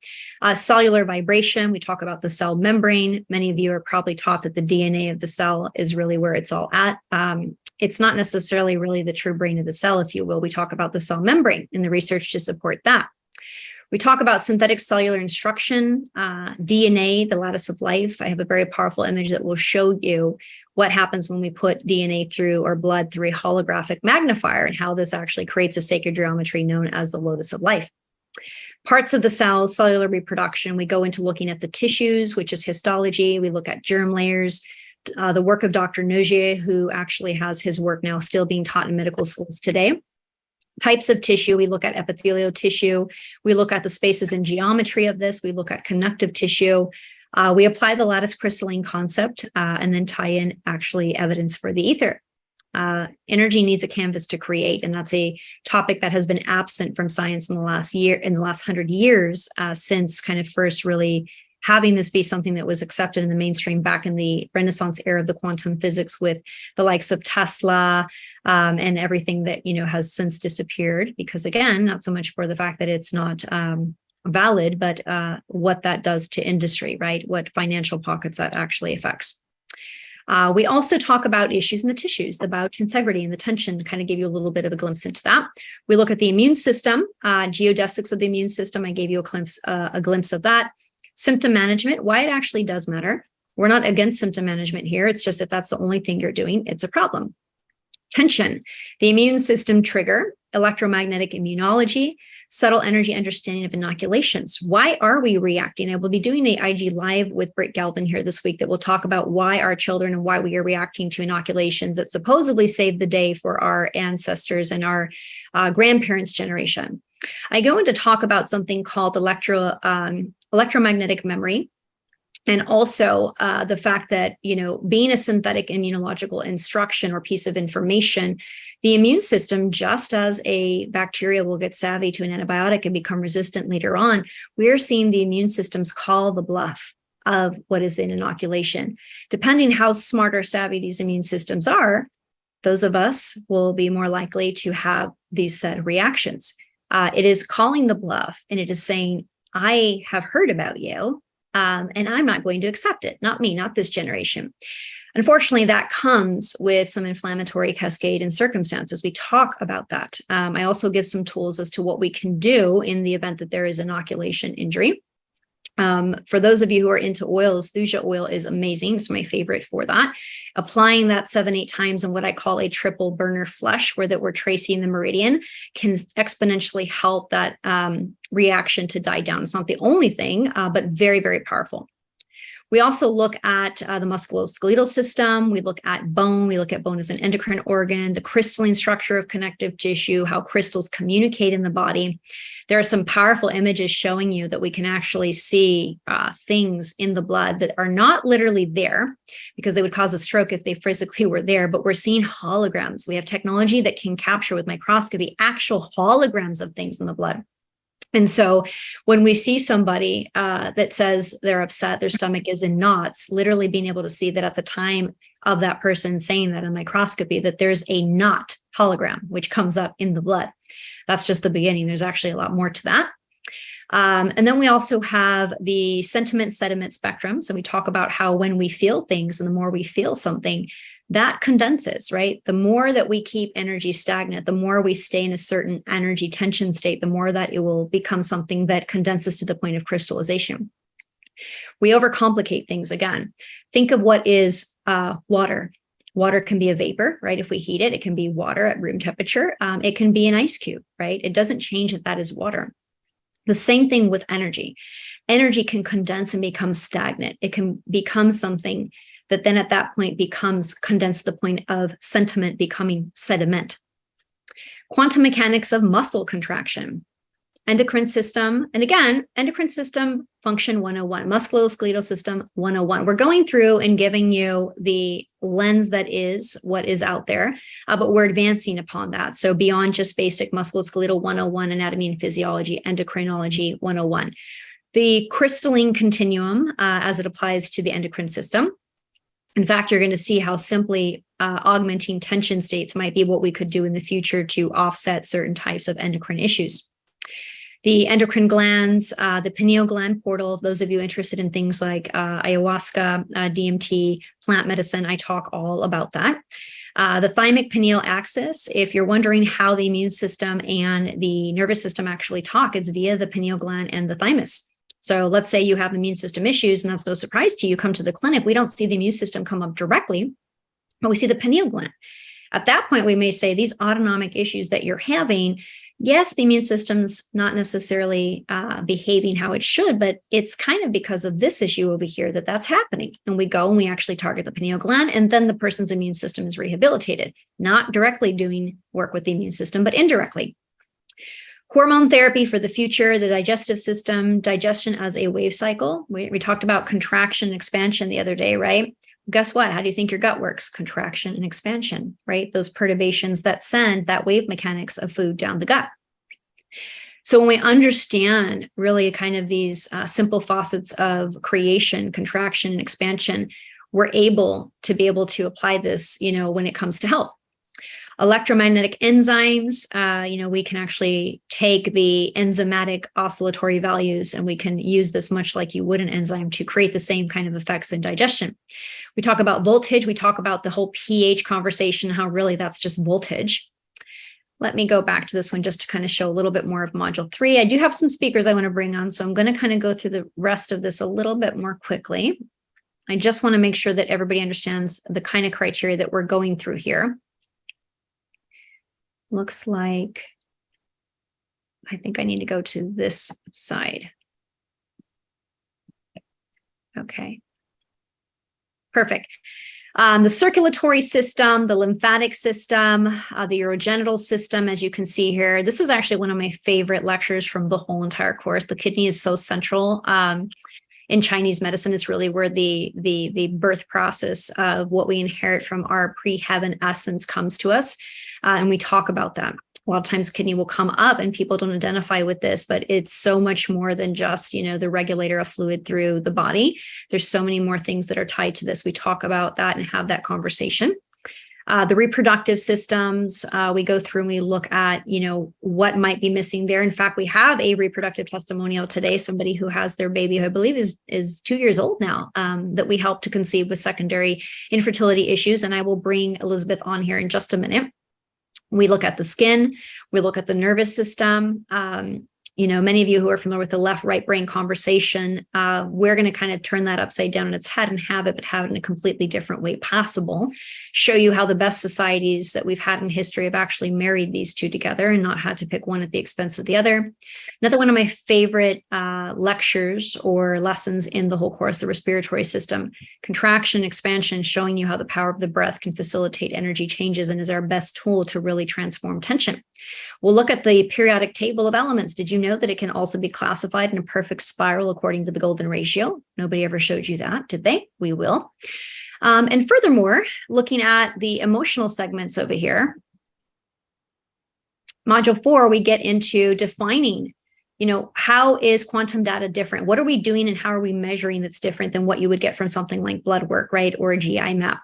Cellular vibration, we talk about the cell membrane. Many of you are probably taught that the DNA of the cell is really where it's all at. It's not necessarily really the true brain of the cell, if you will. We talk about the cell membrane and the research to support that. We talk about synthetic cellular instruction, DNA, the lattice of life. I have a very powerful image that will show you what happens when we put DNA through our blood through a holographic magnifier, and how this actually creates a sacred geometry known as the lotus of life. Parts of the cell, cellular reproduction. We go into looking at the tissues, which is histology. We look at germ layers. The work of Dr. Nogier, who actually has his work now still being taught in medical schools today. Types of tissue, we look at epithelial tissue. We look at the spaces and geometry of this. We look at connective tissue. We apply the lattice crystalline concept and then tie in actually evidence for the ether. Energy needs a canvas to create, and that's a topic that has been absent from science in the last 100 years, since kind of first really having this be something that was accepted in the mainstream back in the Renaissance era of the quantum physics, with the likes of Tesla and everything that has since disappeared, because again, not so much for the fact that it's not valid, but what that does to industry, right? What financial pockets that actually affects. We also talk about issues in the tissues, the biotensegrity and the tension, kind of give you a little bit of a glimpse into that. We look at the immune system, geodesics of the immune system. I gave you a glimpse of that. Symptom management, why it actually does matter. We're not against symptom management here. It's just if that's the only thing you're doing, it's a problem. Tension, the immune system trigger, electromagnetic immunology, subtle energy understanding of inoculations. Why are we reacting? I will be doing an IG Live with Britt Galvin here this week that will talk about why our children and why we are reacting to inoculations that supposedly saved the day for our ancestors and our grandparents' generation. I go into talk about something called electromagnetic memory, and also the fact that, being a synthetic immunological instruction or piece of information, the immune system, just as a bacteria will get savvy to an antibiotic and become resistant later on, we are seeing the immune systems call the bluff of what is in inoculation. Depending how smart or savvy these immune systems are, those of us will be more likely to have these said reactions. It is calling the bluff, and it is saying, I have heard about you, and I'm not going to accept it. Not me, not this generation. Unfortunately, that comes with some inflammatory cascade and circumstances. We talk about that. I also give some tools as to what we can do in the event that there is inoculation injury. For those of you who are into oils, Thuja oil is amazing. It's my favorite for that. Applying that 7-8 times in what I call a triple burner flush, where that we're tracing the meridian, can exponentially help that reaction to die down. It's not the only thing, but very, very powerful. We also look at the musculoskeletal system. We look at bone. We look at bone as an endocrine organ, the crystalline structure of connective tissue, how crystals communicate in the body. There are some powerful images showing you that we can actually see things in the blood that are not literally there, because they would cause a stroke if they physically were there, but we're seeing holograms. We have technology that can capture with microscopy actual holograms of things in the blood. And so when we see somebody that says they're upset, their stomach is in knots, literally being able to see that at the time of that person saying that in microscopy, that there's a knot hologram, which comes up in the blood. That's just the beginning. There's actually a lot more to that. And then we also have the sentiment sediment spectrum. So we talk about how when we feel things, and the more we feel something, that condenses, right? The more that we keep energy stagnant, the more we stay in a certain energy tension state, the more that it will become something that condenses to the point of crystallization. We overcomplicate things again. Think of what is water. Water can be a vapor, right? If we heat it, it can be water at room temperature. It can be an ice cube, right? It doesn't change that that is water. The same thing with energy. Energy can condense and become stagnant. It can become something that then at that point becomes condensed to the point of sentiment becoming sediment. Quantum mechanics of muscle contraction, endocrine system, and again, endocrine system function 101, musculoskeletal system 101. We're going through and giving you the lens that is what is out there, but we're advancing upon that. So beyond just basic musculoskeletal 101, anatomy and physiology, endocrinology 101. The crystalline continuum as it applies to the endocrine system. In fact, you're going to see how simply augmenting tension states might be what we could do in the future to offset certain types of endocrine issues. The endocrine glands, the pineal gland portal, those of you interested in things like ayahuasca, DMT, plant medicine, I talk all about that. The thymic pineal axis, if you're wondering how the immune system and the nervous system actually talk, it's via the pineal gland and the thymus. So let's say you have immune system issues, and that's no surprise to you. Come to the clinic, we don't see the immune system come up directly, but we see the pineal gland. At that point, we may say these autonomic issues that you're having, yes, the immune system's not necessarily behaving how it should, but it's kind of because of this issue over here that's happening. And we go and we actually target the pineal gland, and then the person's immune system is rehabilitated, not directly doing work with the immune system, but indirectly. Hormone therapy for the future, the digestive system, digestion as a wave cycle. We talked about contraction and expansion the other day, right? Guess what? How do you think your gut works? Contraction and expansion, right? Those perturbations that send that wave mechanics of food down the gut. So when we understand really kind of these simple facets of creation, contraction, and expansion, we're able to apply this, when it comes to health. Electromagnetic enzymes, we can actually take the enzymatic oscillatory values, and we can use this much like you would an enzyme to create the same kind of effects in digestion. We talk about voltage. We talk about the whole pH conversation, how really that's just voltage. Let me go back to this one just to kind of show a little bit more of module 3. I do have some speakers I want to bring on, so I'm going to kind of go through the rest of this a little bit more quickly. I just want to make sure that everybody understands the kind of criteria that we're going through here. Looks like I think I need to go to this side. Okay. Perfect. The circulatory system, the lymphatic system, the urogenital system, as you can see here. This is actually one of my favorite lectures from the whole entire course. The kidney is so central. In Chinese medicine, it's really where the birth process of what we inherit from our pre-heaven essence comes to us. And we talk about that. A lot of times kidney will come up and people don't identify with this, but it's so much more than just, the regulator of fluid through the body. There's so many more things that are tied to this. We talk about that and have that conversation. The reproductive systems, we go through and we look at, what might be missing there. In fact, we have a reproductive testimonial today, somebody who has their baby, who I believe is 2 years old now, that we helped to conceive with secondary infertility issues. And I will bring Elizabeth on here in just a minute. We look at the skin, we look at the nervous system. Many of you who are familiar with the left-right brain conversation, we're going to kind of turn that upside down on its head and have it in a completely different way possible. Show you how the best societies that we've had in history have actually married these two together and not had to pick one at the expense of the other. Another one of my favorite lectures or lessons in the whole course, the respiratory system, contraction, expansion, showing you how the power of the breath can facilitate energy changes and is our best tool to really transform tension. We'll look at the periodic table of elements. Did you know that it can also be classified in a perfect spiral according to the golden ratio? Nobody ever showed you that, did they? We will. And furthermore, looking at the emotional segments over here, module 4, we get into defining, how is quantum data different? What are we doing and how are we measuring that's different than what you would get from something like blood work, right? Or a GI map.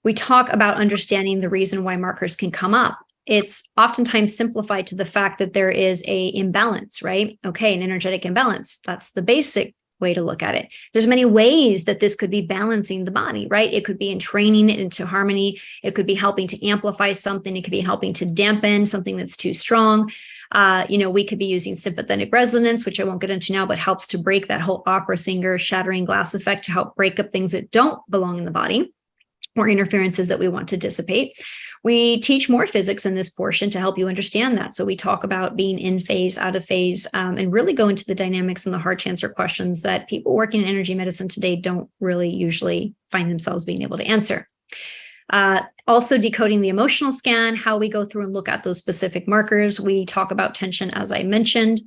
We talk about understanding the reason why markers can come up. It's oftentimes simplified to the fact that there is a imbalance, right? Okay, an energetic imbalance. That's the basic way to look at it. There's many ways that this could be balancing the body, right? It could be in training it into harmony. It could be helping to amplify something. It could be helping to dampen something that's too strong. We could be using sympathetic resonance, which I won't get into now, but helps to break that whole opera singer shattering glass effect to help break up things that don't belong in the body or interferences that we want to dissipate. We teach more physics in this portion to help you understand that. So we talk about being in phase, out of phase, and really go into the dynamics and the hard to answer questions that people working in energy medicine today don't really usually find themselves being able to answer. Also decoding the emotional scan, how we go through and look at those specific markers. We talk about tension, as I mentioned.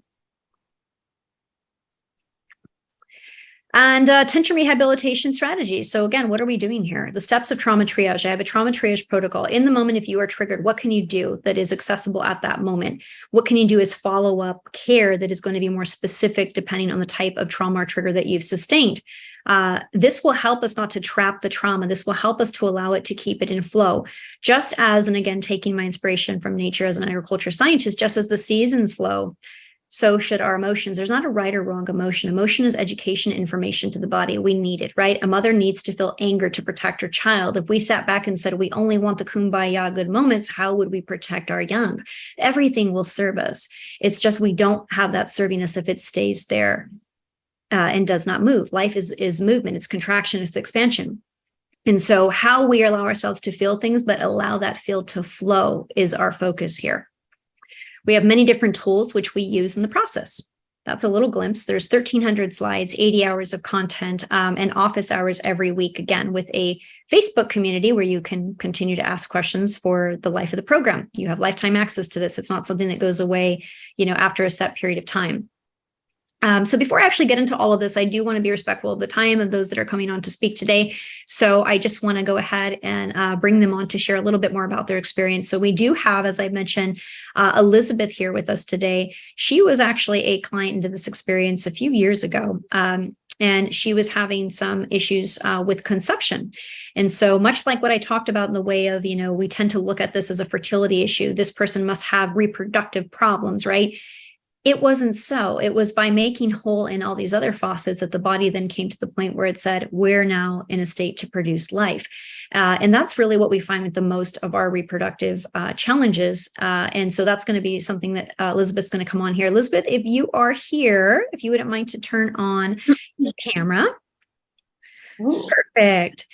And tension rehabilitation strategies. So again, what are we doing here? The steps of trauma triage. I have a trauma triage protocol. In the moment, if you are triggered, what can you do that is accessible at that moment? What can you do as follow-up care that is going to be more specific depending on the type of trauma or trigger that you've sustained? This will help us not to trap the trauma. This will help us to allow it to keep it in flow. Just as, and again, taking my inspiration from nature as an agriculture scientist, just as the seasons flow, so should our emotions. There's not a right or wrong emotion. Emotion is education, information to the body. We need it, right? A mother needs to feel anger to protect her child. If we sat back and said, we only want the kumbaya good moments, how would we protect our young? Everything will serve us. It's just we don't have that serviness if it stays there and does not move. Life is movement. It's contraction. It's expansion. And so how we allow ourselves to feel things, but allow that feel to flow is our focus here. We have many different tools which we use in the process. That's a little glimpse. There's 1,300 slides, 80 hours of content, and office hours every week, again, with a Facebook community where you can continue to ask questions for the life of the program. You have lifetime access to this. It's not something that goes away, after a set period of time. So before I actually get into all of this, I do want to be respectful of the time of those that are coming on to speak today. So I just want to go ahead and bring them on to share a little bit more about their experience. So we do have, as I mentioned, Elizabeth here with us today. She was actually a client into this experience a few years ago. And she was having some issues with conception. And so much like what I talked about in the way of, we tend to look at this as a fertility issue. This person must have reproductive problems, right? It wasn't so. It was by making whole in all these other faucets that the body then came to the point where it said, we're now in a state to produce life. And that's really what we find with the most of our reproductive challenges. And so that's going to be something that Elizabeth's going to come on here. Elizabeth, if you are here, if you wouldn't mind to turn on the camera. Perfect.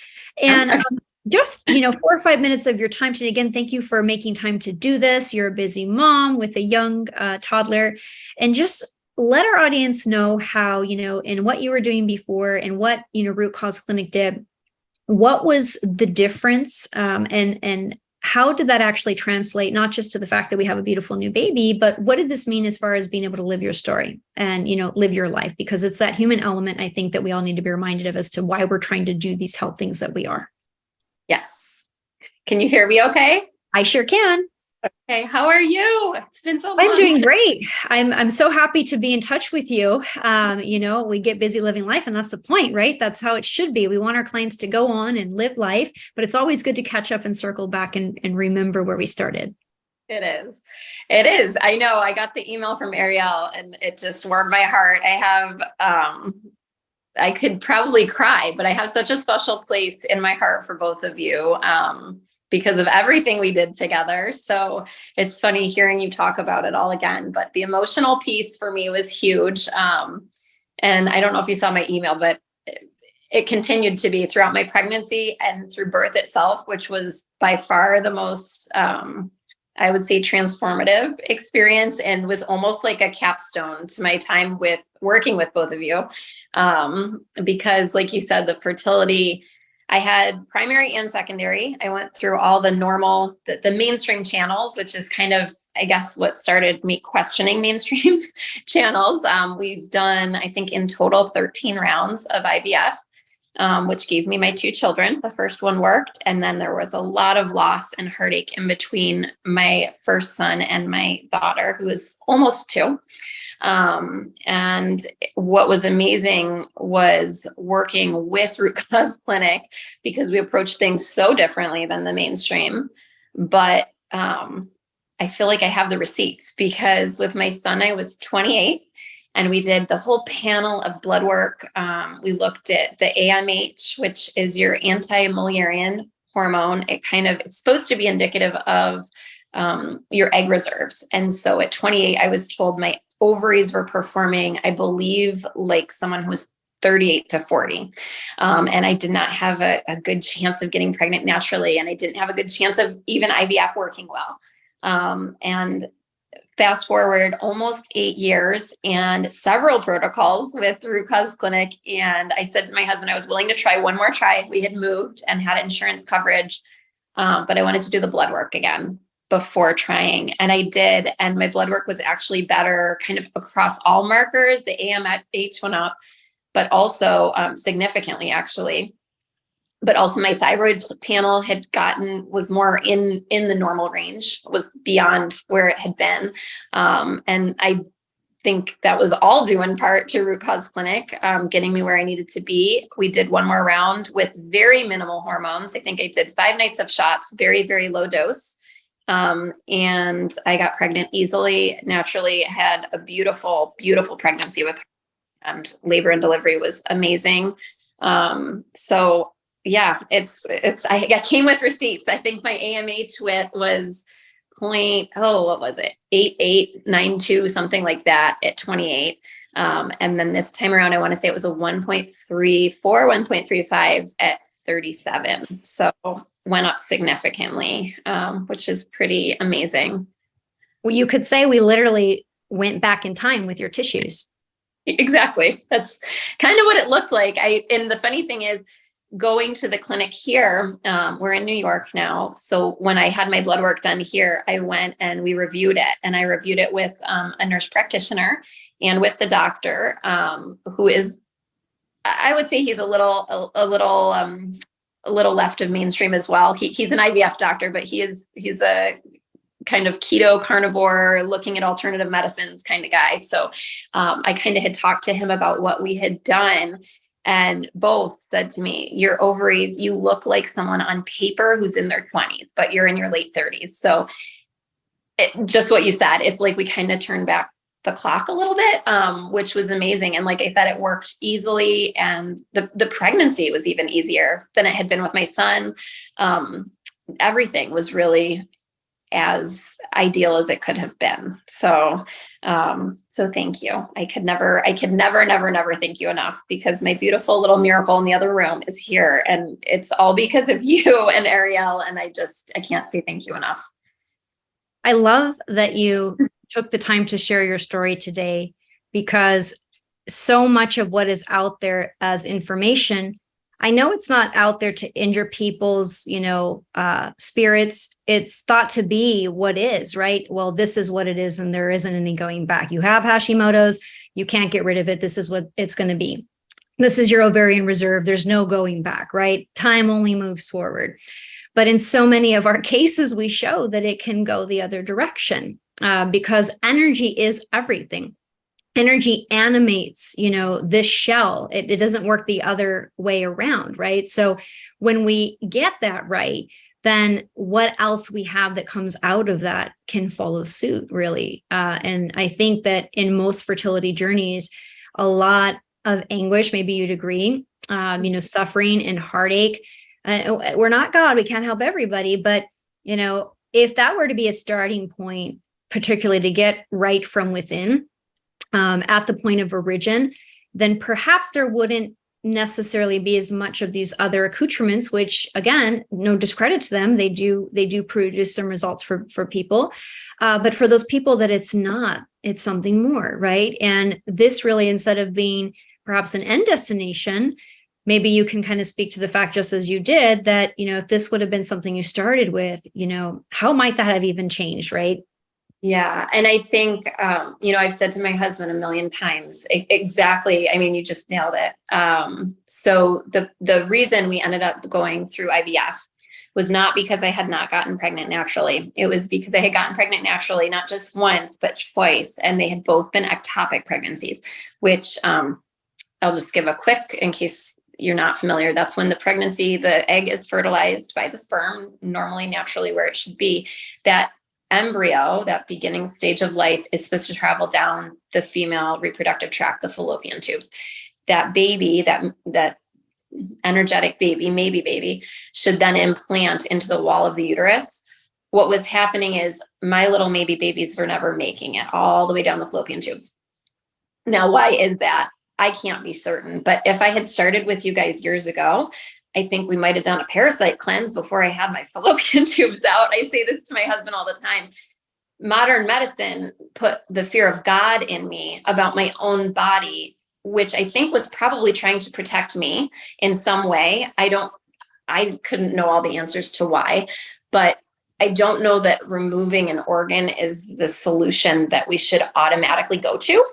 And just, 4 or 5 minutes of your time today. Again, thank you for making time to do this. You're a busy mom with a young toddler, and just let our audience know how, in what you were doing before and what, Root Cause Clinic did, what was the difference and how did that actually translate, not just to the fact that we have a beautiful new baby, but what did this mean as far as being able to live your story and, live your life? Because it's that human element, I think, that we all need to be reminded of as to why we're trying to do these health things that we are. Yes. Can you hear me okay? I sure can. Hey, how are you? It's been so I'm long. doing great. I'm so happy to be in touch with you. We get busy living life, and that's the point, right? That's how it should be. We want our clients to go on and live life, but it's always good to catch up and circle back and remember where we started. It is. It is. I know. I got the email from Ariel and it just warmed my heart. I could probably cry, but I have such a special place in my heart for both of you because of everything we did together. So it's funny hearing you talk about it all again, but the emotional piece for me was huge. And I don't know if you saw my email, but it continued to be throughout my pregnancy and through birth itself, which was by far the most, I would say, transformative experience, and was almost like a capstone to my time with working with both of you. Because like you said, the fertility, I had primary and secondary. I went through all the normal, the mainstream channels, which is kind of, I guess, what started me questioning mainstream channels. We've done, I think, in total 13 rounds of IVF. Which gave me my two children. The first one worked. And then there was a lot of loss and heartache in between my first son and my daughter, who is almost 2. And what was amazing was working with Root Cause Clinic, because we approach things so differently than the mainstream. But I feel like I have the receipts, because with my son, I was 28. And we did the whole panel of blood work. We looked at the AMH, which is your anti-Mullerian hormone. It's supposed to be indicative of your egg reserves. And so at 28, I was told my ovaries were performing, I believe, like someone who was 38 to 40. And I did not have a good chance of getting pregnant naturally. And I didn't have a good chance of even IVF working well. And fast forward almost 8 years and several protocols with Root Cause Clinic. And I said to my husband, I was willing to try one more try. We had moved and had insurance coverage, but I wanted to do the blood work again before trying. And I did. And my blood work was actually better kind of across all markers. The AMH went up, but also significantly, actually. But also my thyroid panel was more in the normal range, was beyond where it had been. And I think that was all due in part to Root Cause Clinic, getting me where I needed to be. We did one more round with very minimal hormones. I think I did 5 nights of shots, very, very low dose. And I got pregnant easily, naturally, had a beautiful, beautiful pregnancy with her, and labor and delivery was amazing. So yeah, I came with receipts. I think my AMH was what was it? 8892, something like that at 28. And then this time around, I want to say it was a 1.34, 1.35 at 37. So went up significantly, which is pretty amazing. Well, you could say we literally went back in time with your tissues. Exactly. That's kind of what it looked like. And the funny thing is, going to the clinic here, we're in New York now. So when I had my blood work done here, I went and we reviewed it, and I reviewed it with a nurse practitioner and with the doctor, who is, I would say he's a little left of mainstream as well. He's an IVF doctor, but he's a kind of keto carnivore, looking at alternative medicines kind of guy. So I kind of had talked to him about what we had done. And both said to me, your ovaries, you look like someone on paper who's in their 20s, but you're in your late 30s. So just what you said, it's like we kind of turned back the clock a little bit, which was amazing. And like I said, it worked easily. And the pregnancy was even easier than it had been with my son. Everything was really as ideal as it could have been. So thank you. I could never thank you enough, because my beautiful little miracle in the other room is here, and it's all because of you and Ariel. And I can't say thank you enough. I love that you took the time to share your story today, because so much of what is out there as information, I know it's not out there to injure people's, spirits. It's thought to be what is, right? Well, this is what it is, and there isn't any going back. You have Hashimoto's, you can't get rid of it. This is what it's going to be. This is your ovarian reserve. There's no going back, right? Time only moves forward. But in so many of our cases, we show that it can go the other direction because energy is everything. Energy animates, this shell. It doesn't work the other way around, right? So when we get that right, then what else we have that comes out of that can follow suit, really. And I think that in most fertility journeys, a lot of anguish, maybe you'd agree, suffering and heartache. We're not God, we can't help everybody, but if that were to be a starting point, particularly to get right from within, at the point of origin, then perhaps there wouldn't necessarily be as much of these other accoutrements, which again, no discredit to them, they do produce some results for people, but for those people that it's something more, right? And this really, instead of being perhaps an end destination, maybe you can kind of speak to the fact, just as you did, that if this would have been something you started with, how might that have even changed, right? Yeah. And I think, I've said to my husband a million times, exactly. I mean, you just nailed it. So the reason we ended up going through IVF was not because I had not gotten pregnant naturally. It was because I had gotten pregnant naturally, not just once, but twice. And they had both been ectopic pregnancies, which I'll just give a quick, in case you're not familiar. That's when the egg is fertilized by the sperm, normally naturally where it should be. That embryo, that beginning stage of life, is supposed to travel down the female reproductive tract, the fallopian tubes. That baby, that energetic baby, maybe baby, should then implant into the wall of the uterus. What was happening is my little maybe babies were never making it all the way down the fallopian tubes. Now, why is that? I can't be certain, but if I had started with you guys years ago, I think we might have done a parasite cleanse before I had my fallopian tubes out. I say this to my husband all the time. Modern medicine put the fear of God in me about my own body, which I think was probably trying to protect me in some way. I couldn't know all the answers to why, but I don't know that removing an organ is the solution that we should automatically go to.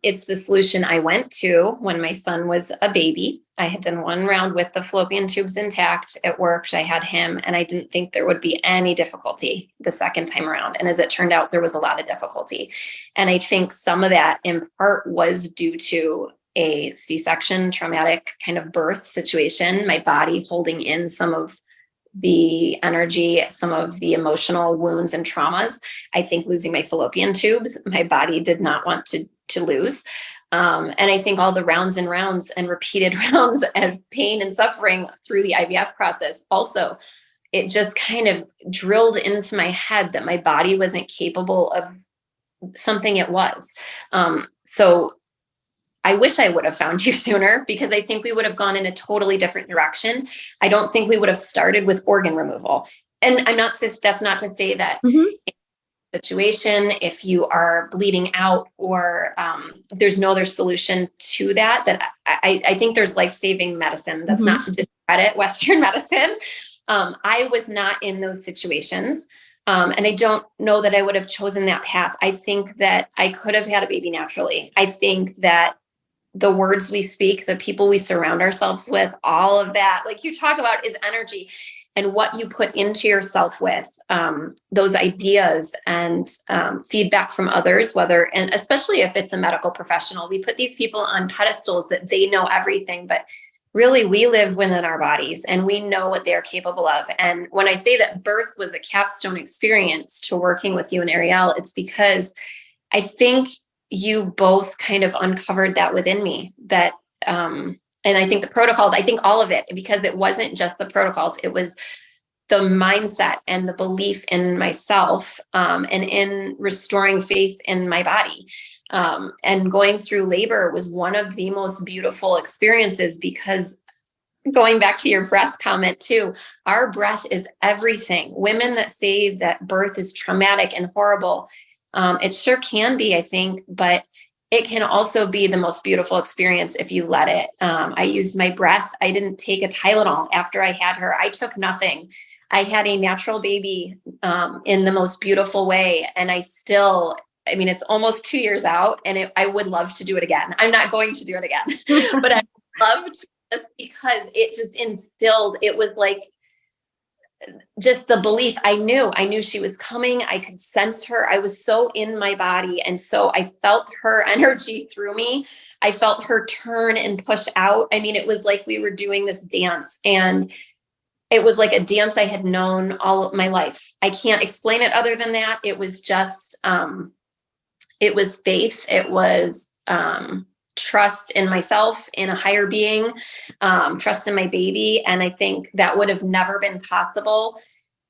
It's the solution I went to when my son was a baby. I had done one round with the fallopian tubes intact. It worked. I had him, and I didn't think there would be any difficulty the second time around. And as it turned out, there was a lot of difficulty. And I think some of that in part was due to a C-section traumatic kind of birth situation, my body holding in some of the energy, some of the emotional wounds and traumas. I think losing my fallopian tubes, my body did not want to lose. And I think all the rounds and rounds and repeated rounds of pain and suffering through the IVF process, also, it just kind of drilled into my head that my body wasn't capable of something it was. So I wish I would have found you sooner, because I think we would have gone in a totally different direction. I don't think we would have started with organ removal. And that's not to say that situation, if you are bleeding out or there's no other solution to that I think there's life-saving medicine. That's not to discredit Western medicine. I was not in those situations. And I don't know that I would have chosen that path. I think that I could have had a baby naturally. I think that the words we speak, the people we surround ourselves with, all of that, like you talk about, is energy. And what you put into yourself with those ideas and feedback from others, and especially if it's a medical professional, we put these people on pedestals that they know everything, but really we live within our bodies and we know what they're capable of. And when I say that birth was a capstone experience to working with you and Ariel, it's because I think you both kind of uncovered that within me, that and I think the protocols, I think all of it, because it wasn't just the protocols, it was the mindset and the belief in myself and in restoring faith in my body. And going through labor was one of the most beautiful experiences, because going back to your breath comment too, our breath is everything. Women that say that birth is traumatic and horrible, it sure can be, I think, but it can also be the most beautiful experience if you let it. I used my breath. I didn't take a Tylenol after I had her. I took nothing. I had a natural baby in the most beautiful way. And it's almost 2 years out, and I would love to do it again. I'm not going to do it again, but I loved, just because it just instilled, it was like just the belief. I knew she was coming. I could sense her. I was so in my body. And so I felt her energy through me. I felt her turn and push out. I mean, it was like we were doing this dance, and it was like a dance I had known all of my life. I can't explain it other than that. It was just, it was faith. It was, trust in myself, in a higher being, trust in my baby. And I think that would have never been possible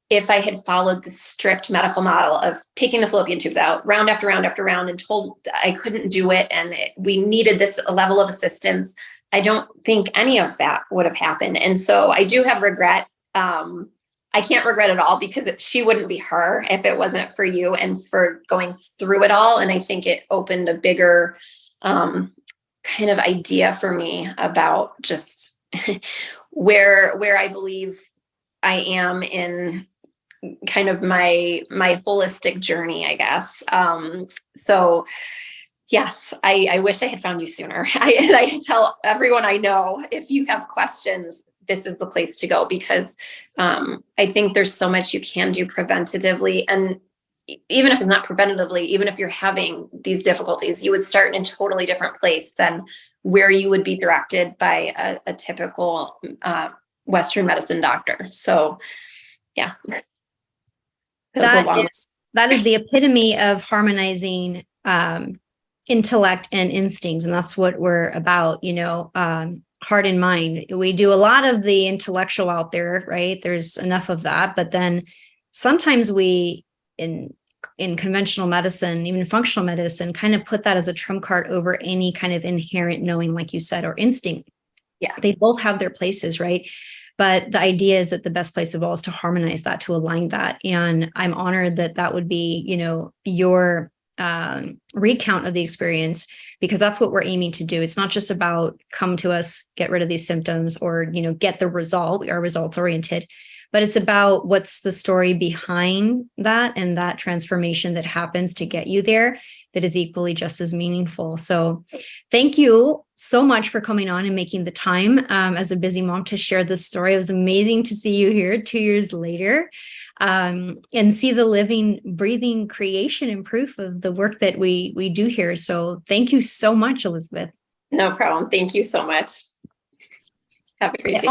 if I had followed the strict medical model of taking the fallopian tubes out round after round after round and told I couldn't do it. And we needed this level of assistance. I don't think any of that would have happened. And so I do have regret. I can't regret it all, because she wouldn't be her if it wasn't for you and for going through it all. And I think it opened a bigger, kind of idea for me about just where I believe I am in kind of my holistic journey, I guess. So yes, I wish I had found you sooner. I tell everyone I know, if you have questions, this is the place to go, because I think there's so much you can do preventatively. And even if it's not preventatively, even if you're having these difficulties, you would start in a totally different place than where you would be directed by a typical Western medicine doctor. So yeah. That is the epitome of harmonizing intellect and instinct. And that's what we're about, heart and mind. We do a lot of the intellectual out there, right? There's enough of that. But then sometimes we, in conventional medicine, even functional medicine, kind of put that as a trump card over any kind of inherent knowing, like you said, or instinct. Yeah. They both have their places, right? But the idea is that the best place of all is to harmonize that, to align that. And I'm honored that that would be, your recount of the experience, because that's what we're aiming to do. It's not just about come to us, get rid of these symptoms, or, get the result. We are results oriented, but it's about what's the story behind that, and that transformation that happens to get you there, that is equally just as meaningful. So thank you so much for coming on and making the time as a busy mom to share this story. It was amazing to see you here 2 years later, and see the living, breathing creation and proof of the work that we do here. So thank you so much, Elizabeth. No problem. Thank you so much. Have a great day.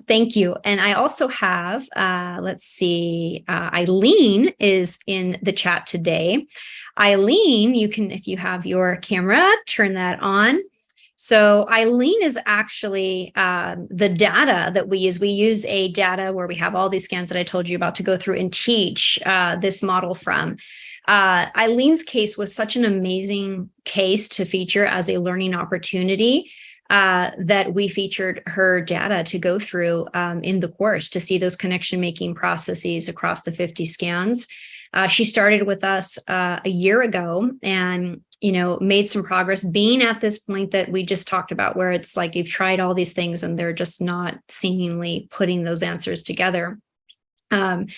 Thank you. And I also have, let's see, Eileen is in the chat today. Eileen, you can, if you have your camera, turn that on. So Eileen is actually the data that we use. We use a data where we have all these scans that I told you about to go through and teach this model from. Eileen's case was such an amazing case to feature as a learning opportunity that we featured her data to go through in the course to see those connection making processes across the 50 scans. She started with us a year ago and, made some progress, being at this point that we just talked about, where it's like you've tried all these things and they're just not seemingly putting those answers together. And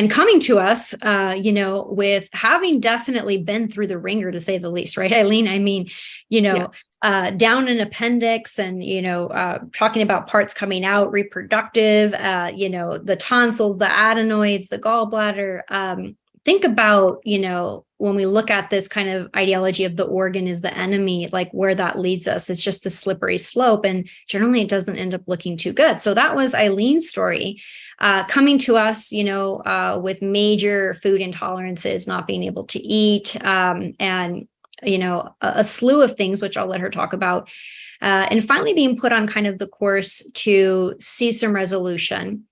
coming to us, with having definitely been through the ringer, to say the least, right, Eileen? I mean, down an appendix and, talking about parts coming out, reproductive, the tonsils, the adenoids, the gallbladder. Think about, when we look at this kind of ideology of the organ is the enemy, like where that leads us, it's just a slippery slope. And generally it doesn't end up looking too good. So that was Eileen's story, coming to us, with major food intolerances, not being able to eat, and, a slew of things, which I'll let her talk about, and finally being put on kind of the course to see some resolution.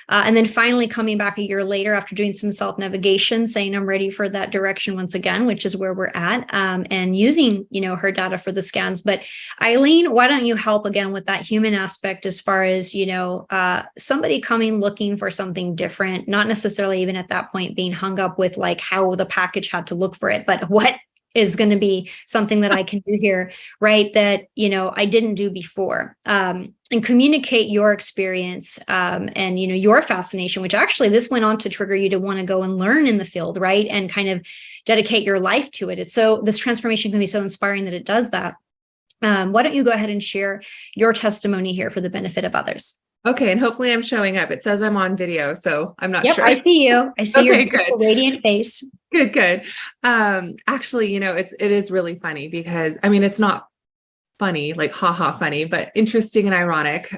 And then finally coming back a year later after doing some self-navigation, saying I'm ready for that direction once again, which is where we're at, and using, her data for the scans. But Eileen, why don't you help again with that human aspect as far as, somebody coming looking for something different, not necessarily even at that point being hung up with like how the package had to look for it, but what is going to be something that I can do here, right? That, I didn't do before, and communicate your experience, and, your fascination, which actually this went on to trigger you to want to go and learn in the field, right? And kind of dedicate your life to it. It's so, this transformation can be so inspiring that it does that. Why don't you go ahead and share your testimony here for the benefit of others? Okay. And hopefully I'm showing up. It says I'm on video, so I'm not Yep, sure. I see you. I see your Okay, beautiful, good. radiant face. Good, good. Actually, it is really funny because I mean, it's not funny, like haha funny, but interesting and ironic.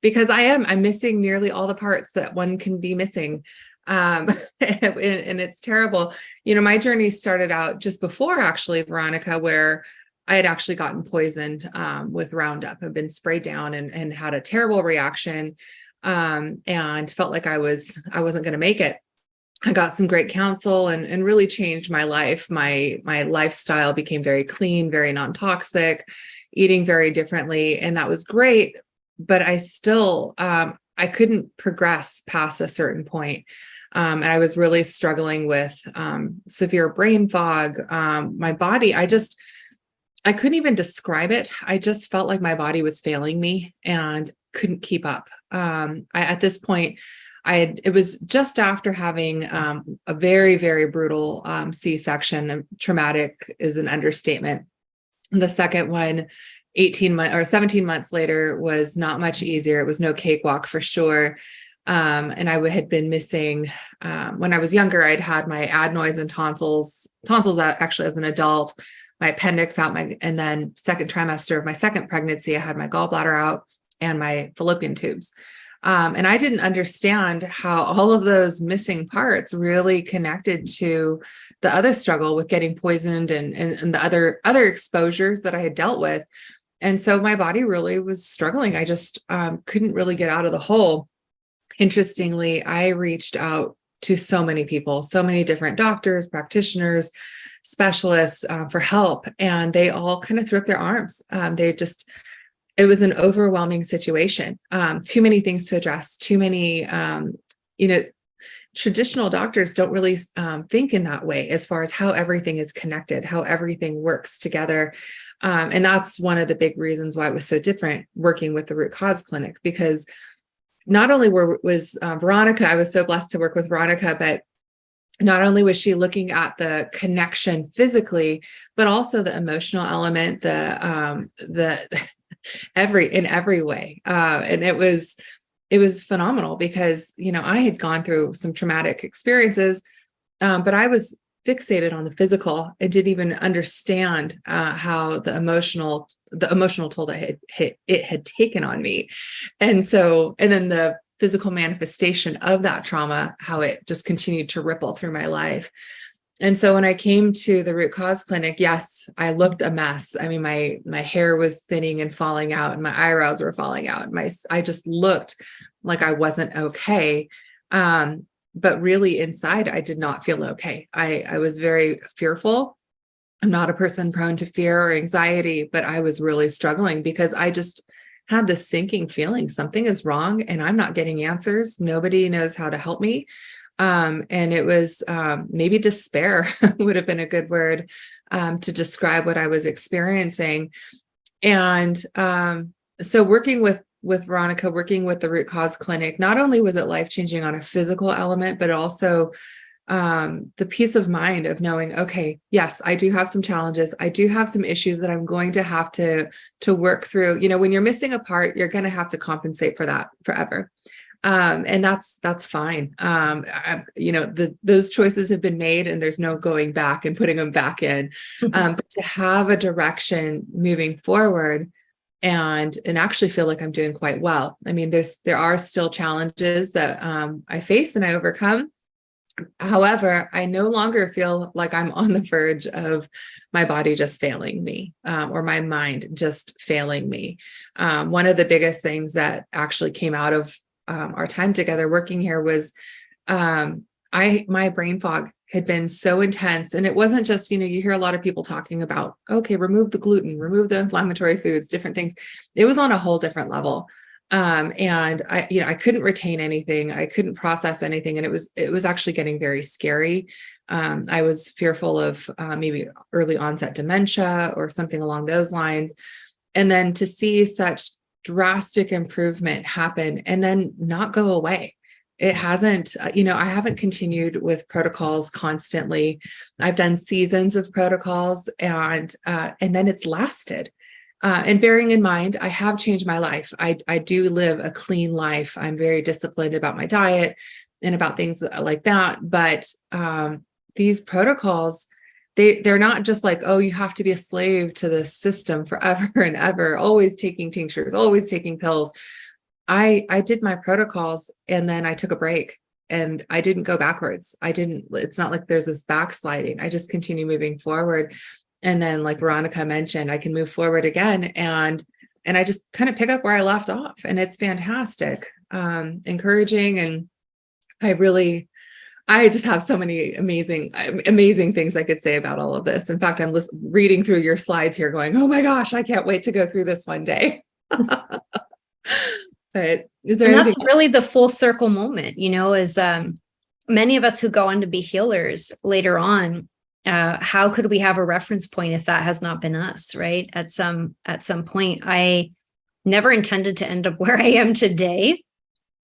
Because I'm missing nearly all the parts that one can be missing. And it's terrible. My journey started out just before actually, Veronica, where I had actually gotten poisoned with Roundup. I've been sprayed down and had a terrible reaction, and felt like I wasn't going to make it. I got some great counsel and really changed my life. My lifestyle became very clean, very non-toxic, eating very differently. And that was great. But I still, I couldn't progress past a certain point. And I was really struggling with severe brain fog. My body, I couldn't even describe it. I just felt like my body was failing me and couldn't keep up. At this point, it was just after having a very, very brutal C-section. Traumatic is an understatement. The second one, 18 months or 17 months later, was not much easier. It was no cakewalk for sure. And I had been missing, when I was younger, I'd had my adenoids and tonsils actually as an adult, my appendix out, and then second trimester of my second pregnancy, I had my gallbladder out and my fallopian tubes. And I didn't understand how all of those missing parts really connected to the other struggle with getting poisoned and the other exposures that I had dealt with. And so my body really was struggling. I just couldn't really get out of the hole. Interestingly, I reached out to so many people, so many different doctors, practitioners, specialists for help, and they all kind of threw up their arms. It was an overwhelming situation. Too many things to address, too many, traditional doctors don't really think in that way as far as how everything is connected, how everything works together. And that's one of the big reasons why it was so different working with the Root Cause Clinic, because not only was Veronica, I was so blessed to work with Veronica, but not only was she looking at the connection physically, but also the emotional element, in every way. And it was phenomenal because, I had gone through some traumatic experiences, but I was fixated on the physical. I didn't even understand how the emotional toll that it had taken on me. And then the physical manifestation of that trauma, how it just continued to ripple through my life. And so when I came to the Root Cause Clinic, yes, I looked a mess. I mean, my hair was thinning and falling out, and my eyebrows were falling out. I just looked like I wasn't okay. But really inside, I did not feel okay. I was very fearful. I'm not a person prone to fear or anxiety, but I was really struggling because I just had this sinking feeling something is wrong and I'm not getting answers. Nobody knows how to help me. And it was maybe despair would have been a good word to describe what I was experiencing. And so working with Veronica, working with the Root Cause Clinic, not only was it life-changing on a physical element, but also the peace of mind of knowing, okay, yes, I do have some challenges. I do have some issues that I'm going to have to work through. When you're missing a part, you're going to have to compensate for that forever. And that's fine. Those choices have been made and there's no going back and putting them back in. But to have a direction moving forward and actually feel like I'm doing quite well. I mean, there are still challenges that I face and I overcome. However, I no longer feel like I'm on the verge of my body just failing me, or my mind just failing me. One of the biggest things that actually came out of our time together working here was my brain fog had been so intense. And it wasn't just, you hear a lot of people talking about, okay, remove the gluten, remove the inflammatory foods, different things. It was on a whole different level. And I couldn't retain anything. I couldn't process anything. And it was actually getting very scary. I was fearful of maybe early onset dementia or something along those lines. And then to see such drastic improvement happen and then not go away. It hasn't, I haven't continued with protocols constantly. I've done seasons of protocols and then it's lasted. And bearing in mind, I have changed my life. I do live a clean life. I'm very disciplined about my diet and about things like that. But these protocols, they're not just like, oh, you have to be a slave to the system forever and ever, always taking tinctures, always taking pills. I did my protocols and then I took a break and I didn't go backwards. It's not like there's this backsliding. I just continue moving forward. And then like Veronica mentioned, I can move forward again and I just kind of pick up where I left off, and it's fantastic, encouraging. And I just have so many amazing things I could say about all of this. In fact, I'm reading through your slides here going, oh my gosh, I can't wait to go through this one day. But is there and that's really the full circle moment, as many of us who go on to be healers later on, how could we have a reference point if that has not been us, right? At some point, I never intended to end up where I am today.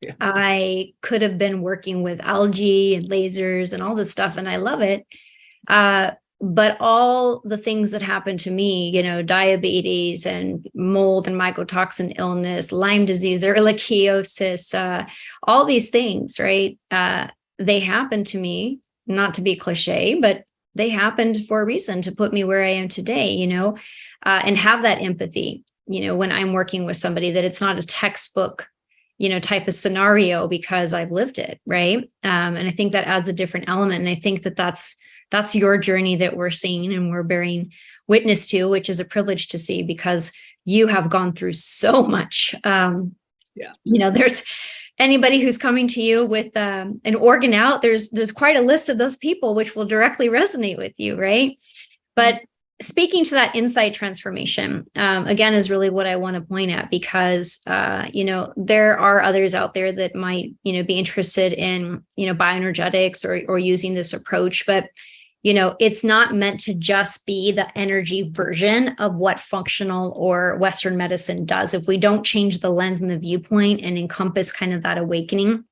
Yeah. I could have been working with algae and lasers and all this stuff, and I love it. But all the things that happened to me, diabetes and mold and mycotoxin illness, Lyme disease, ehrlichiosis, all these things, right? They happened to me, not to be cliche, but they happened for a reason to put me where I am today, and have that empathy, when I'm working with somebody, that it's not a textbook, type of scenario, because I've lived it, right? And I think that adds a different element. And I think that that's your journey that we're seeing and we're bearing witness to, which is a privilege to see, because you have gone through so much. There's anybody who's coming to you with an organ out, there's quite a list of those people which will directly resonate with you, right? But speaking to that insight transformation, again, is really what I want to point at, because, there are others out there that might, be interested in, bioenergetics or using this approach, but, it's not meant to just be the energy version of what functional or Western medicine does. If we don't change the lens and the viewpoint and encompass kind of that awakening,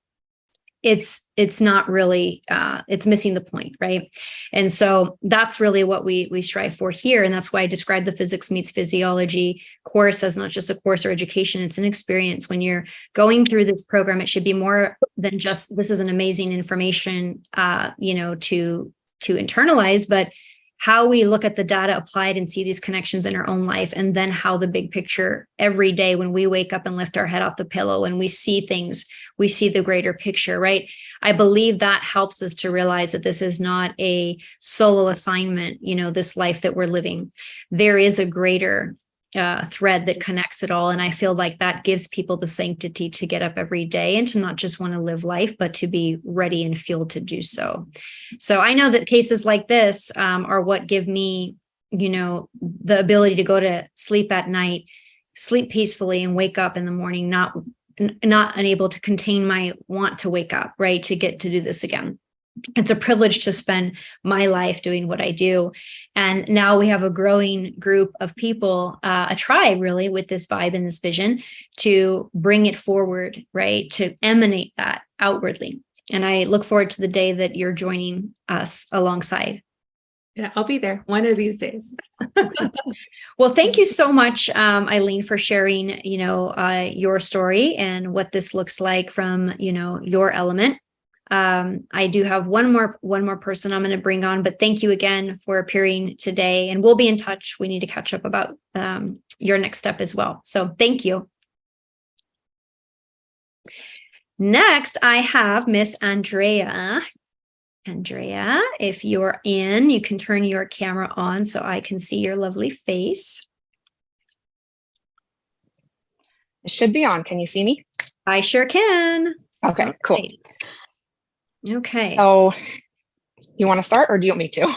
it's not really, it's missing the point, right? And so that's really what we strive for here. And that's why I describe the Physics Meets Physiology course as not just a course or education, it's an experience. When you're going through this program, it should be more than just, this is an amazing information, to internalize, but how we look at the data applied and see these connections in our own life, and then how the big picture every day when we wake up and lift our head off the pillow and we see things, we see the greater picture, right? I believe that helps us to realize that this is not a solo assignment, this life that we're living. There is a greater thread that connects it all. And I feel like that gives people the sanctity to get up every day and to not just want to live life, but to be ready and fueled to do so. So I know that cases like this are what give me, the ability to go to sleep at night, sleep peacefully, and wake up in the morning, not unable to contain my want to wake up, right? To get to do this again. It's a privilege to spend my life doing what I do. And now we have a growing group of people, a tribe really, with this vibe and this vision to bring it forward, right? To emanate that outwardly. And I look forward to the day that you're joining us alongside. Yeah, I'll be there one of these days. Well, thank you so much, Eileen, for sharing, your story and what this looks like from, your element. I do have one more person I'm going to bring on, but thank you again for appearing today, and we'll be in touch. We need to catch up about your next step as well. So thank you. Next, I have Miss Andrea. Andrea, if you're in, you can turn your camera on so I can see your lovely face. It should be on. Can you see me? I sure can. Okay, cool. Okay. So you want to start, or do you want me to?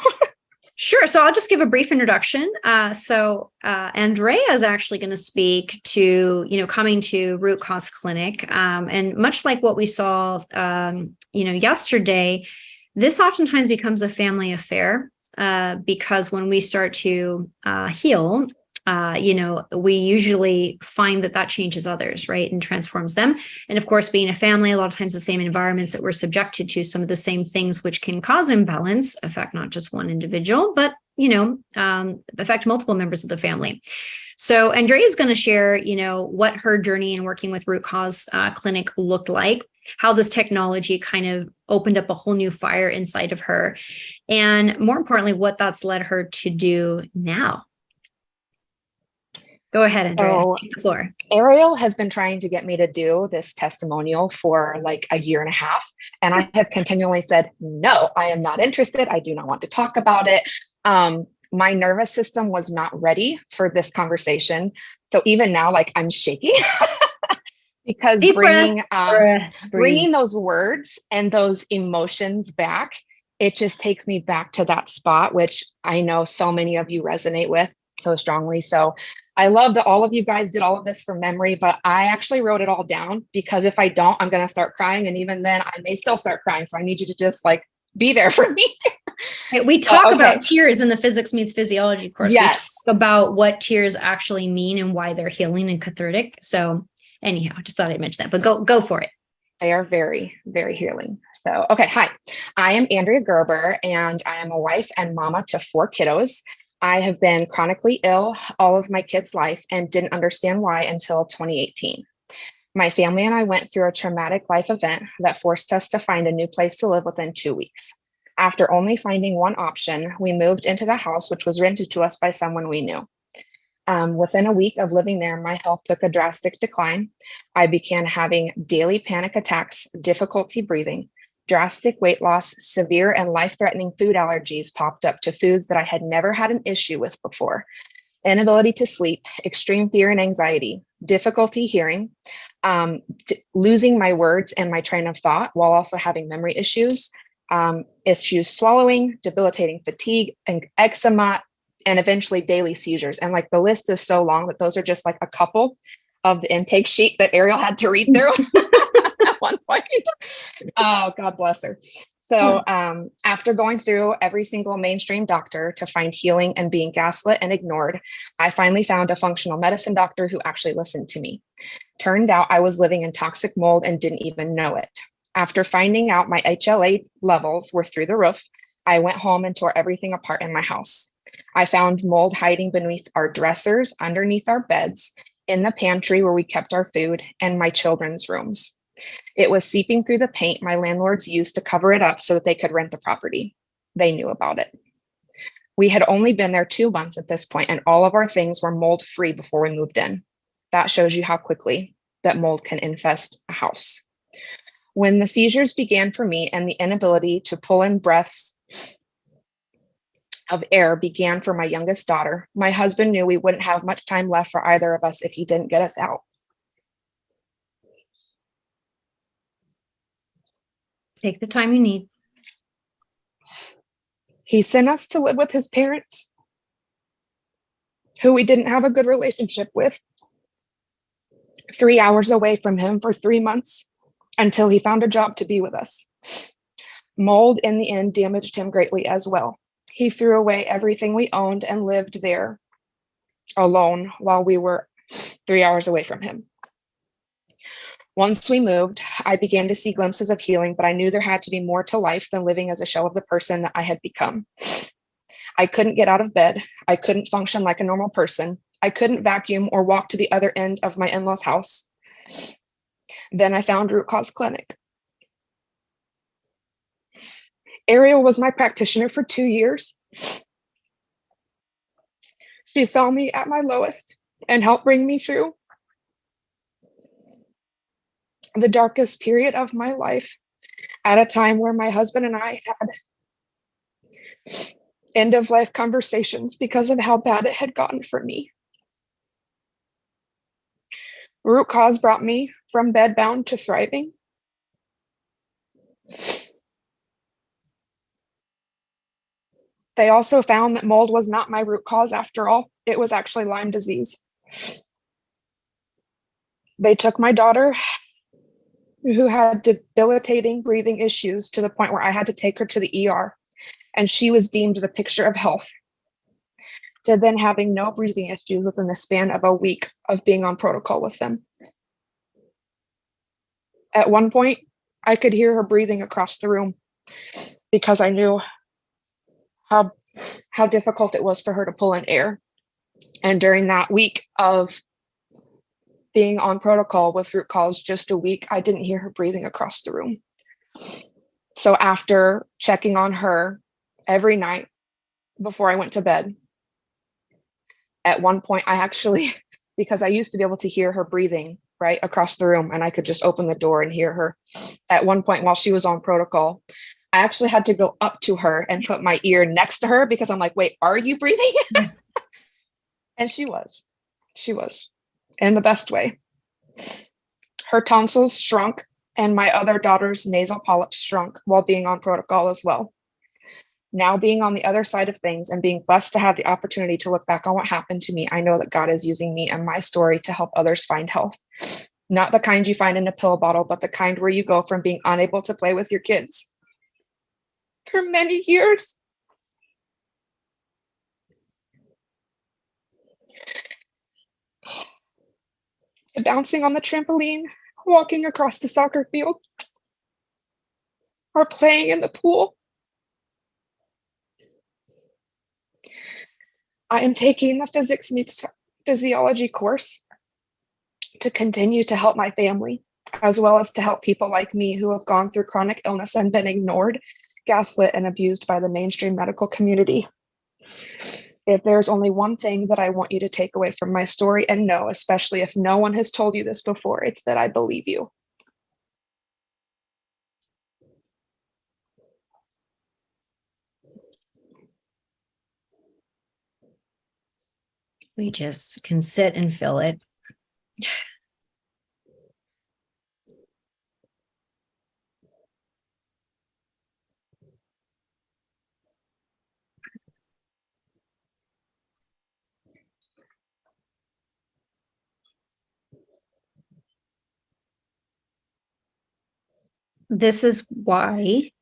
Sure. So I'll just give a brief introduction. Andrea is actually going to speak to, coming to Root Cause Clinic. And much like what we saw, yesterday, this oftentimes becomes a family affair because when we start to heal, we usually find that changes others, right? And transforms them. And of course, being a family, a lot of times the same environments that we're subjected to, some of the same things which can cause imbalance, affect not just one individual, but, affect multiple members of the family. So Andrea is going to share, what her journey in working with Root Cause Clinic looked like, how this technology kind of opened up a whole new fire inside of her, and more importantly, what that's led her to do now. Go ahead, Andrea. So, Take the floor. Ariel has been trying to get me to do this testimonial for like a year and a half. And I have continually said, no, I am not interested. I do not want to talk about it. My nervous system was not ready for this conversation. So even now, like I'm shaking because Deep bringing breathe. those words and those emotions back, it just takes me back to that spot, which I know so many of you resonate with so strongly. So I love that all of you guys did all of this from memory, but I actually wrote it all down because if I don't, I'm going to start crying. And even then I may still start crying. So I need you to just like be there for me. We talk about tears in the Physics Meets Physiology course. Yes. We talk about what tears actually mean and why they're healing and cathartic. So anyhow, just thought I'd mention that, but go for it. They are very, very healing. So, okay. Hi, I am Andrea Gerber and I am a wife and mama to 4 kiddos. I have been chronically ill all of my kids' life and didn't understand why until 2018. My family and I went through a traumatic life event that forced us to find a new place to live within 2 weeks. After only finding one option, we moved into the house, which was rented to us by someone we knew. Within a week of living there, my health took a drastic decline. I began having daily panic attacks, difficulty breathing, drastic weight loss, severe and life-threatening food allergies popped up to foods that I had never had an issue with before. Inability to sleep, extreme fear and anxiety, difficulty hearing, losing my words and my train of thought while also having memory issues, issues swallowing, debilitating fatigue, and eczema, and eventually daily seizures. And like the list is so long that those are just like a couple of the intake sheet that Ariel had to read through at one point. Oh, God bless her. So after going through every single mainstream doctor to find healing and being gaslit and ignored, I finally found a functional medicine doctor who actually listened to me. Turned out I was living in toxic mold and didn't even know it. After finding out my HLA levels were through the roof, I went home and tore everything apart in my house. I found mold hiding beneath our dressers, underneath our beds, in the pantry where we kept our food, and my children's rooms. It was seeping through the paint my landlords used to cover it up so that they could rent the property. They knew about it. We had only been there 2 months at this point, and all of our things were mold free before we moved in. That shows you how quickly that mold can infest a house. When the seizures began for me and the inability to pull in breaths of air began for my youngest daughter, my husband knew we wouldn't have much time left for either of us if he didn't get us out. Take the time you need. He sent us to live with his parents, who we didn't have a good relationship with, 3 hours away from him for 3 months until he found a job to be with us. Mold in the end damaged him greatly as well. He threw away everything we owned and lived there alone while we were 3 hours away from him. Once we moved, I began to see glimpses of healing, but I knew there had to be more to life than living as a shell of the person that I had become. I couldn't get out of bed. I couldn't function like a normal person. I couldn't vacuum or walk to the other end of my in-laws' house. Then I found Root Cause Clinic. Ariel was my practitioner for 2 years. She saw me at my lowest and helped bring me through the darkest period of my life at a time where my husband and I had end of life conversations because of how bad it had gotten for me. Root Cause brought me from bedbound to thriving. They also found that mold was not my root cause after all. It was actually Lyme disease. They took my daughter, who had debilitating breathing issues to the point where I had to take her to the ER, and she was deemed the picture of health, to then having no breathing issues within the span of a week of being on protocol with them. At one point, I could hear her breathing across the room because I knew how how difficult it was for her to pull in air. And during that week of being on protocol with root cause, just a week, I didn't hear her breathing across the room. So after checking on her every night before I went to bed, at one point I actually, because I used to be able to hear her breathing right across the room and I could just open the door and hear her. At one point while she was on protocol, I actually had to go up to her and put my ear next to her because I'm like, wait, are you breathing? And she was in the best way. Her tonsils shrunk and my other daughter's nasal polyps shrunk while being on protocol as well. Now being on the other side of things and being blessed to have the opportunity to look back on what happened to me, I know that God is using me and my story to help others find health. Not the kind you find in a pill bottle, but the kind where you go from being unable to play with your kids for many years to bouncing on the trampoline, walking across the soccer field, or playing in the pool. I am taking the physics meets physiology course to continue to help my family, as well as to help people like me who have gone through chronic illness and been ignored, gaslit, and abused by the mainstream medical community. If there's only one thing that I want you to take away from my story and know, especially if no one has told you this before, it's that I believe you. We just can sit and feel it. This is why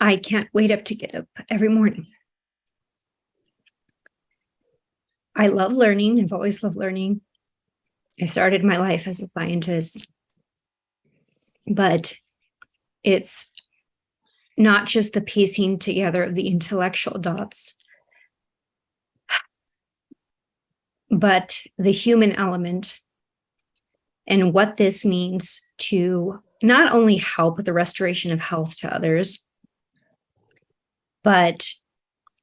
I can't wait up to get up every morning. I love learning. I've always loved learning. I started my life as a scientist, but it's not just the piecing together of the intellectual dots, but the human element and what this means to not only help with the restoration of health to others, but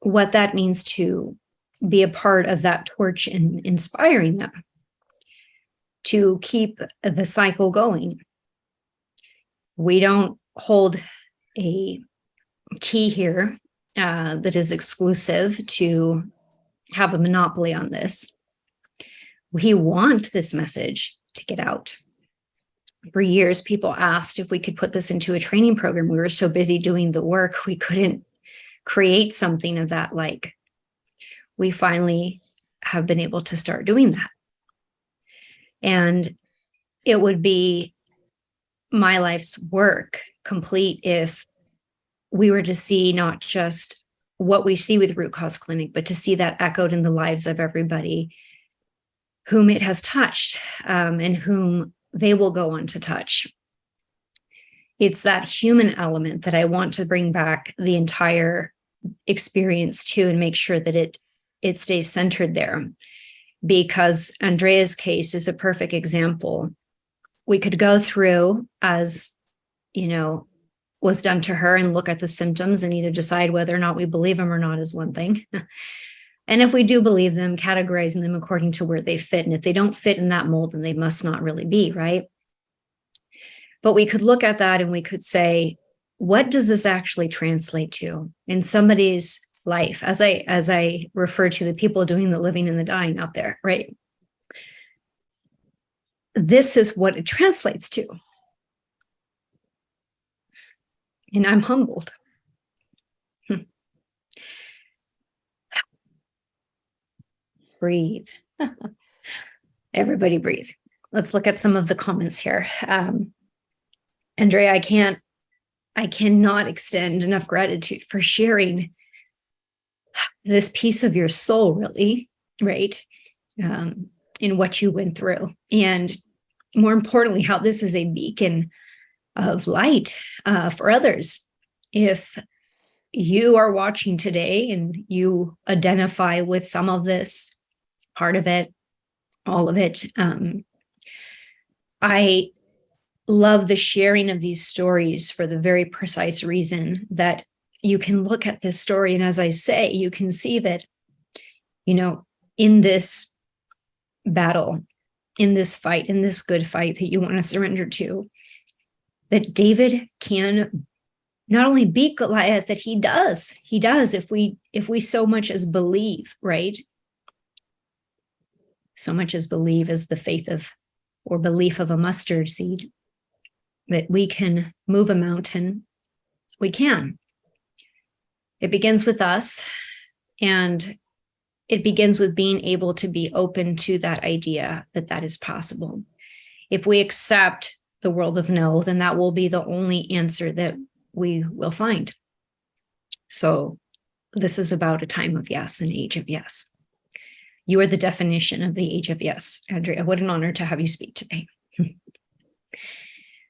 what that means to be a part of that torch and inspiring them to keep the cycle going. We don't hold a key here that is exclusive to have a monopoly on this. We want this message to get out. For years, people asked if we could put this into a training program. We were so busy doing the work, we couldn't create something of that like. We finally have been able to start doing that. And it would be my life's work complete if we were to see not just what we see with Root Cause Clinic, but to see that echoed in the lives of everybody whom it has touched and whom they will go on to touch. It's that human element that I want to bring back the entire experience to and make sure that it stays centered there, because Andrea's case is a perfect example. We could go through, as was done to her, and look at the symptoms and either decide whether or not we believe them or not is one thing. And if we do believe them, categorizing them according to where they fit. And if they don't fit in that mold, then they must not really be, right? But we could look at that and we could say, what does this actually translate to in somebody's life? As I refer to the people doing the living and the dying out there, right? This is what it translates to. And I'm humbled. Breathe. Everybody breathe. Let's look at some of the comments here. Andrea, I cannot extend enough gratitude for sharing this piece of your soul, really, right? In what you went through. And more importantly, how this is a beacon of light for others. If you are watching today and you identify with some of this, part of it, all of it. I love the sharing of these stories for the very precise reason that you can look at this story. And as I say, you can see that, in this battle, in this fight, in this good fight that you want to surrender to, that David can not only beat Goliath, that he does if we so much as believe, right? So much as believe as the faith of or belief of a mustard seed, that we can move a mountain. We can. It begins with us, and it begins with being able to be open to that idea that that is possible. If we accept the world of no, then that will be the only answer that we will find. So this is about a time of yes, an age of yes. You are the definition of the age of yes, Andrea. What an honor to have you speak today.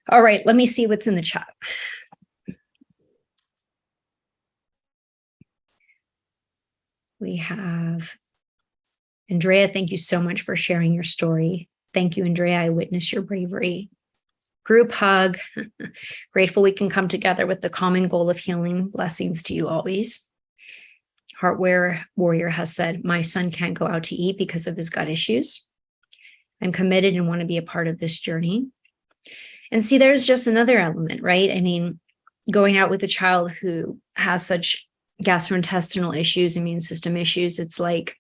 All right, let me see what's in the chat. We have Andrea. Thank you so much for sharing your story. Thank you, Andrea. I witnessed your bravery. Group hug. Grateful we can come together with the common goal of healing. Blessings to you always. Heartware Warrior has said, my son can't go out to eat because of his gut issues. I'm committed and want to be a part of this journey. And see, there's just another element, right? I mean, going out with a child who has such gastrointestinal issues, immune system issues, it's like,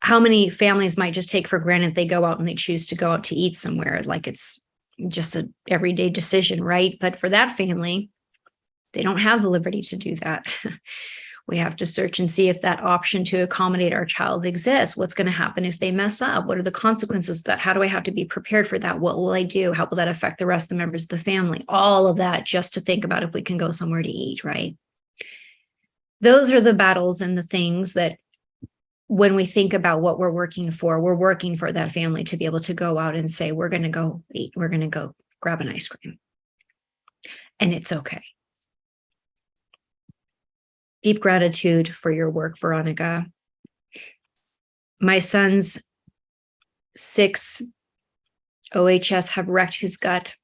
how many families might just take for granted they go out and they choose to go out to eat somewhere, like it's just an everyday decision, right? But for that family, they don't have the liberty to do that. We have to search and see if that option to accommodate our child exists. What's going to happen if they mess up? What are the consequences of that? How do I have to be prepared for that? What will I do? How will that affect the rest of the members of the family? All of that just to think about if we can go somewhere to eat, right? Those are the battles and the things that when we think about what we're working for that family to be able to go out and say, we're going to go eat, we're going to go grab an ice cream. And it's okay. Deep gratitude for your work, Veronica. My son's 6 OHS have wrecked his gut,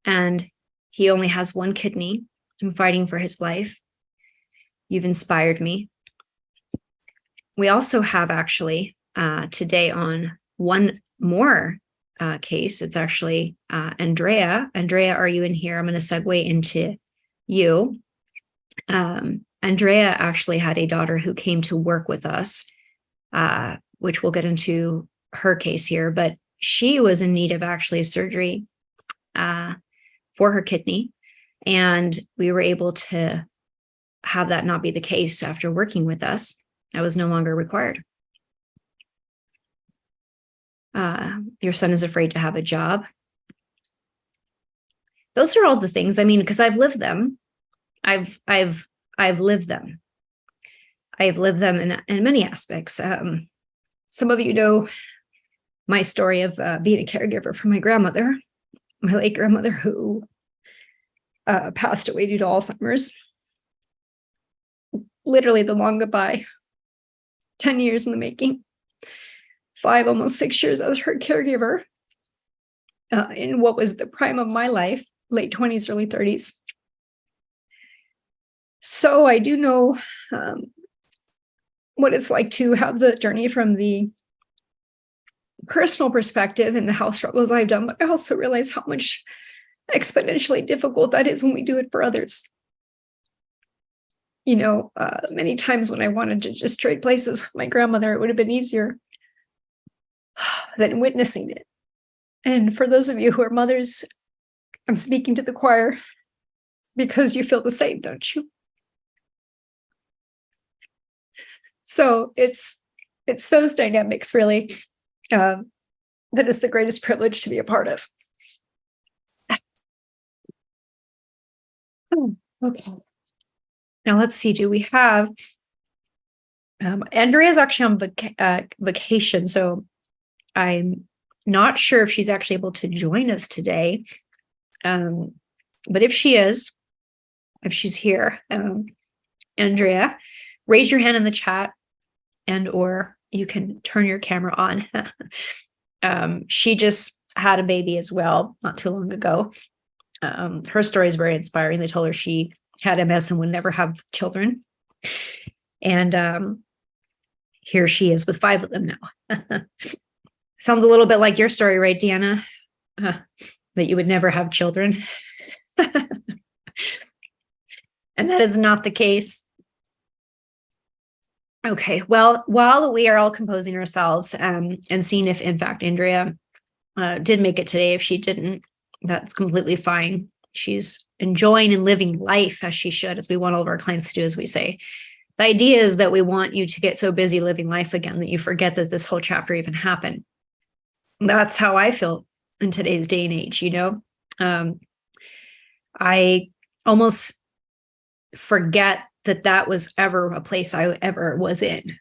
and he only has 1 kidney. I'm fighting for his life. You've inspired me. We also have actually today on one more case. It's actually Andrea. Andrea, are you in here? I'm going to segue into you. Andrea actually had a daughter who came to work with us, which we'll get into her case here, but she was in need of actually surgery for her kidney. And we were able to have that not be the case after working with us. That was no longer required. Your son is afraid to have a job. Those are all the things, I mean, because I've lived them. I've lived them. I've lived them in many aspects. Some of you know my story of being a caregiver for my grandmother, my late grandmother, who passed away due to Alzheimer's. Literally the long goodbye. 10 years in the making. 5, almost 6 years as her caregiver in what was the prime of my life, late 20s, early 30s. So I do know what it's like to have the journey from the personal perspective and the health struggles I've done, but I also realize how much exponentially difficult that is when we do it for others. You know, many times when I wanted to just trade places with my grandmother, it would have been easier than witnessing it. And for those of you who are mothers, I'm speaking to the choir because you feel the same, don't you? So it's those dynamics really that is the greatest privilege to be a part of. Okay. Now let's see, do we have, Andrea's actually on vacation, so I'm not sure if she's actually able to join us today. But if she is, if she's here. Andrea, raise your hand in the chat, and or you can turn your camera on. She just had a baby as well, not too long ago. Her story is very inspiring. They told her she had MS and would never have children. And here she is with 5 of them now. Sounds a little bit like your story, right, Deanna? That you would never have children. And that is not the case. Okay, well, while we are all composing ourselves and seeing if, in fact, Andrea did make it today, if she didn't, that's completely fine. She's enjoying and living life as she should, as we want all of our clients to do, as we say. The idea is that we want you to get so busy living life again that you forget that this whole chapter even happened. That's how I feel in today's day and age, you know? I almost forget that that was ever a place I ever was in,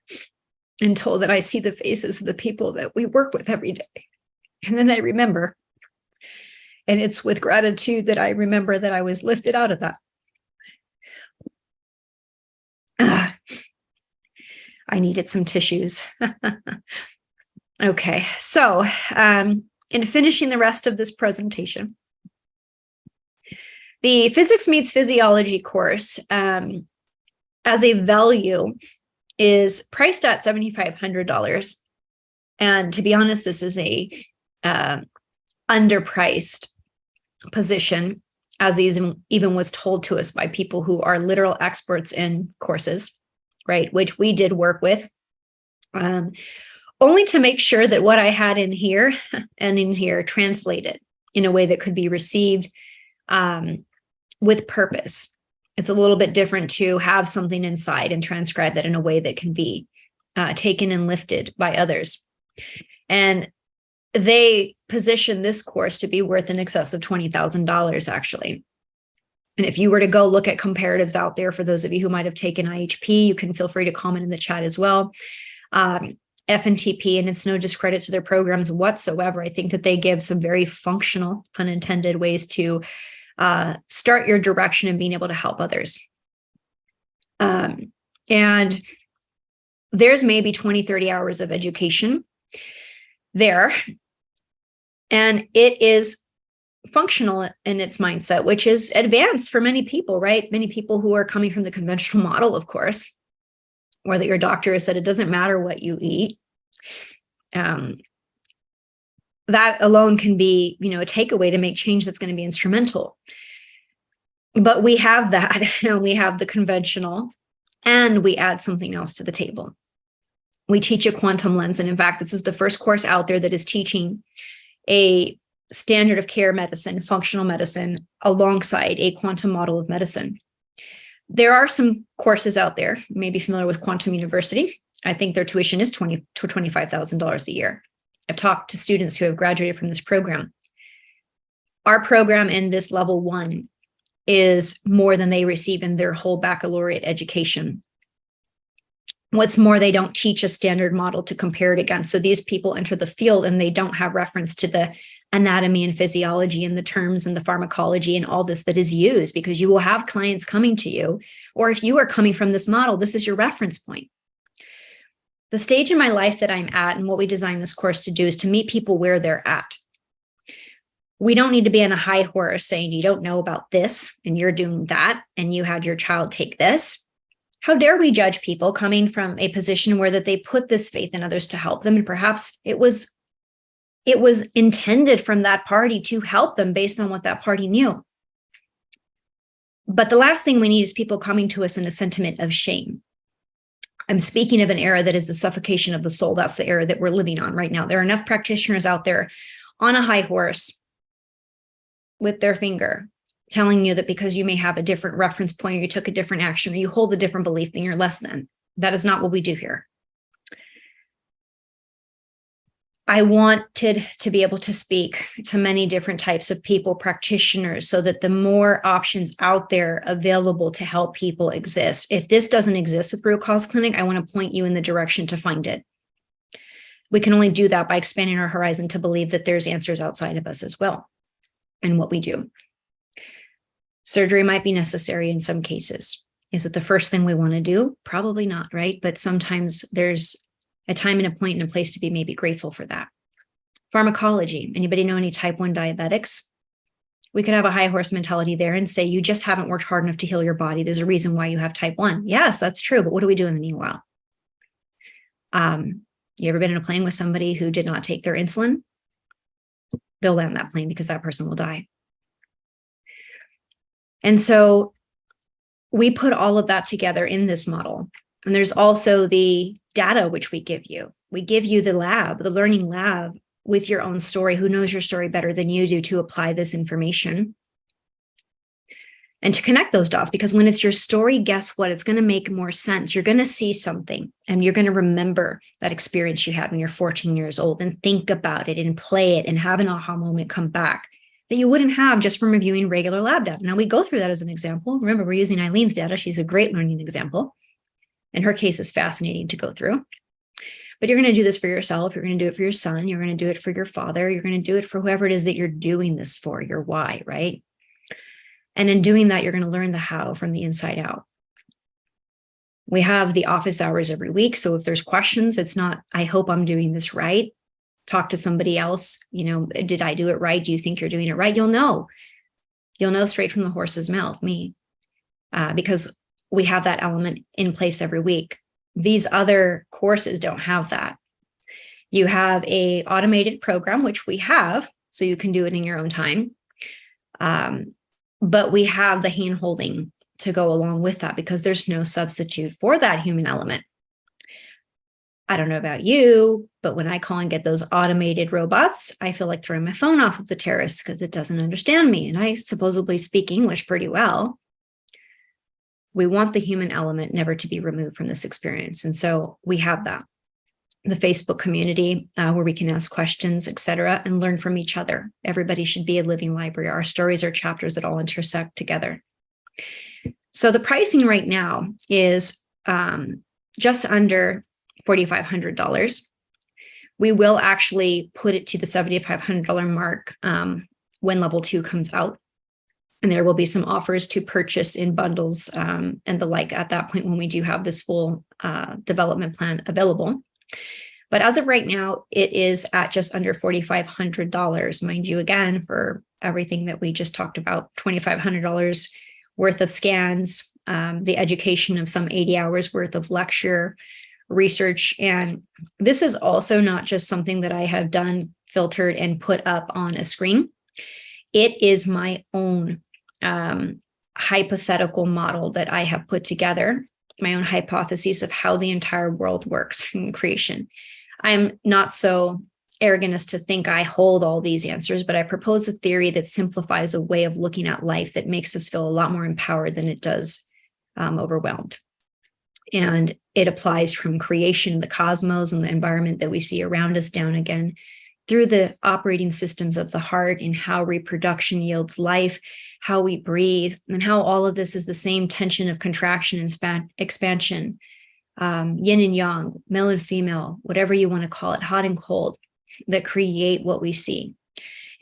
until that I see the faces of the people that we work with every day. And then I remember, and it's with gratitude that I remember that I was lifted out of that. I needed some tissues. Okay, so in finishing the rest of this presentation, the Physics Meets Physiology course as a value is priced at $7,500. And to be honest, this is a underpriced position, as even was told to us by people who are literal experts in courses, right? Which we did work with, only to make sure that what I had in here and in here translated in a way that could be received with purpose. It's a little bit different to have something inside and transcribe that in a way that can be taken and lifted by others. And they position this course to be worth in excess of $20,000, actually. And if you were to go look at comparatives out there, for those of you who might have taken IHP, you can feel free to comment in the chat as well. FNTP, and it's no discredit to their programs whatsoever. I think that they give some very functional, pun intended, ways to start your direction and being able to help others. And there's maybe 20, 30 hours of education there. And it is functional in its mindset, which is advanced for many people, right? Many people who are coming from the conventional model, of course, or that your doctor has said it doesn't matter what you eat. That alone can be, a takeaway to make change that's going to be instrumental. But we have that, and we have the conventional, and we add something else to the table. We teach a quantum lens. And in fact, this is the first course out there that is teaching a standard of care medicine, functional medicine, alongside a quantum model of medicine. There are some courses out there, you may be familiar with Quantum University. I think their tuition is $20,000 to $25,000 a year. I've talked to students who have graduated from this program. Our program in this level 1 is more than they receive in their whole baccalaureate education. What's more, they don't teach a standard model to compare it against. So these people enter the field and they don't have reference to the anatomy and physiology and the terms and the pharmacology and all this that is used, because you will have clients coming to you, or if you are coming from this model, this is your reference point. The stage in my life that I'm at, and what we designed this course to do, is to meet people where they're at. We don't need to be on a high horse saying you don't know about this and you're doing that and you had your child take this. How dare we judge people coming from a position where that they put this faith in others to help them, and perhaps it was intended from that party to help them based on what that party knew. But the last thing we need is people coming to us in a sentiment of shame. I'm speaking of an era that is the suffocation of the soul. That's the era that we're living on right now. There are enough practitioners out there on a high horse with their finger telling you that because you may have a different reference point, or you took a different action, or you hold a different belief, then you're less than. That is not what we do here. I wanted to be able to speak to many different types of people, practitioners, so that the more options out there available to help people exist. If this doesn't exist with Root Cause Clinic, I want to point you in the direction to find it. We can only do that by expanding our horizon to believe that there's answers outside of us as well, and what we do. Surgery might be necessary in some cases. Is it the first thing we want to do? Probably not, right? But sometimes there's a time and a point and a place to be maybe grateful for that. Pharmacology. Anybody know any type 1 diabetics? We could have a high horse mentality there and say, you just haven't worked hard enough to heal your body. There's a reason why you have type 1. Yes, that's true. But what do we do in the meanwhile? You ever been in a plane with somebody who did not take their insulin? They'll land that plane because that person will die. And so we put all of that together in this model. And there's also the data which we give you. We give you the lab, the learning lab with your own story. Who knows your story better than you do to apply this information and to connect those dots? Because when it's your story, guess what? It's going to make more sense. You're going to see something and you're going to remember that experience you had when you're 14 years old and think about it and play it and have an aha moment come back that you wouldn't have just from reviewing regular lab data. Now we go through that as an example. Remember, we're using Eileen's data. She's a great learning example. And her case is fascinating to go through. But you're going to do this for yourself. You're going to do it for your son. You're going to do it for your father. You're going to do it for whoever it is that you're doing this for, your why, right? And in doing that, you're going to learn the how from the inside out. We have the office hours every week. So if there's questions, it's not, I hope I'm doing this right. Talk to somebody else. Did I do it right? Do you think you're doing it right? You'll know. You'll know straight from the horse's mouth, me, because we have that element in place every week. These other courses don't have that. You have a automated program, which we have, so you can do it in your own time. But we have the hand holding to go along with that because there's no substitute for that human element. I don't know about you, but when I call and get those automated robots, I feel like throwing my phone off of the terrace because it doesn't understand me. And I supposedly speak English pretty well. We want the human element never to be removed from this experience. And so we have that. The Facebook community where we can ask questions, et cetera, and learn from each other. Everybody should be a living library. Our stories are chapters that all intersect together. So the pricing right now is just under $4,500. We will actually put it to the $7,500 mark when level 2 comes out. And there will be some offers to purchase in bundles and the like at that point when we do have this full development plan available. But as of right now, it is at just under $4,500. Mind you, again, for everything that we just talked about, $2,500 worth of scans, the education of some 80 hours worth of lecture, research. And this is also not just something that I have done, filtered, and put up on a screen. It is my own hypothetical model that I have put together, my own hypotheses of how the entire world works in creation. I'm not so arrogant as to think I hold all these answers, but I propose a theory that simplifies a way of looking at life that makes us feel a lot more empowered than it does overwhelmed. And it applies from creation, the cosmos, and the environment that we see around us down again through the operating systems of the heart and how reproduction yields life, how we breathe, and how all of this is the same tension of contraction and expansion, yin and yang, male and female, whatever you want to call it, hot and cold, that create what we see.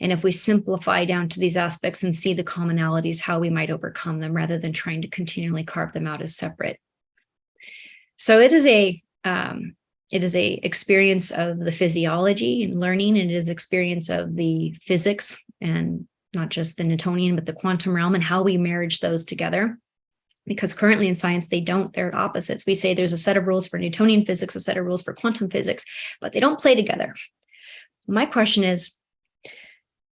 And if we simplify down to these aspects and see the commonalities, how we might overcome them rather than trying to continually carve them out as separate. So it is a experience of the physiology and learning, and it is experience of the physics, and not just the Newtonian, but the quantum realm and how we marriage those together. Because currently in science, they're opposites. We say there's a set of rules for Newtonian physics, a set of rules for quantum physics, but they don't play together. My question is,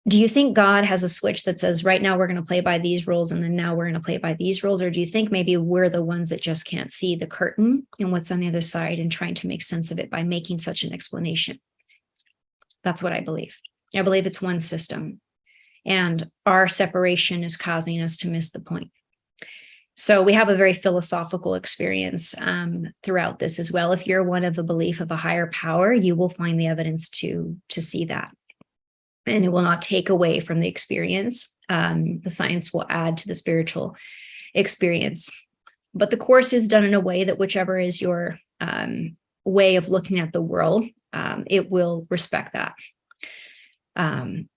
do you think God has a switch that says, right now we're going to play by these rules, and then now we're going to play by these rules? Or do you think maybe we're the ones that just can't see the curtain and what's on the other side and trying to make sense of it by making such an explanation? That's what I believe. I believe it's one system, and our separation is causing us to miss the point. So we have a very philosophical experience throughout this as well. If you're one of the belief of a higher power, you will find the evidence to see that. And it will not take away from the experience. The science will add to the spiritual experience. But the course is done in a way that whichever is your way of looking at the world, it will respect that.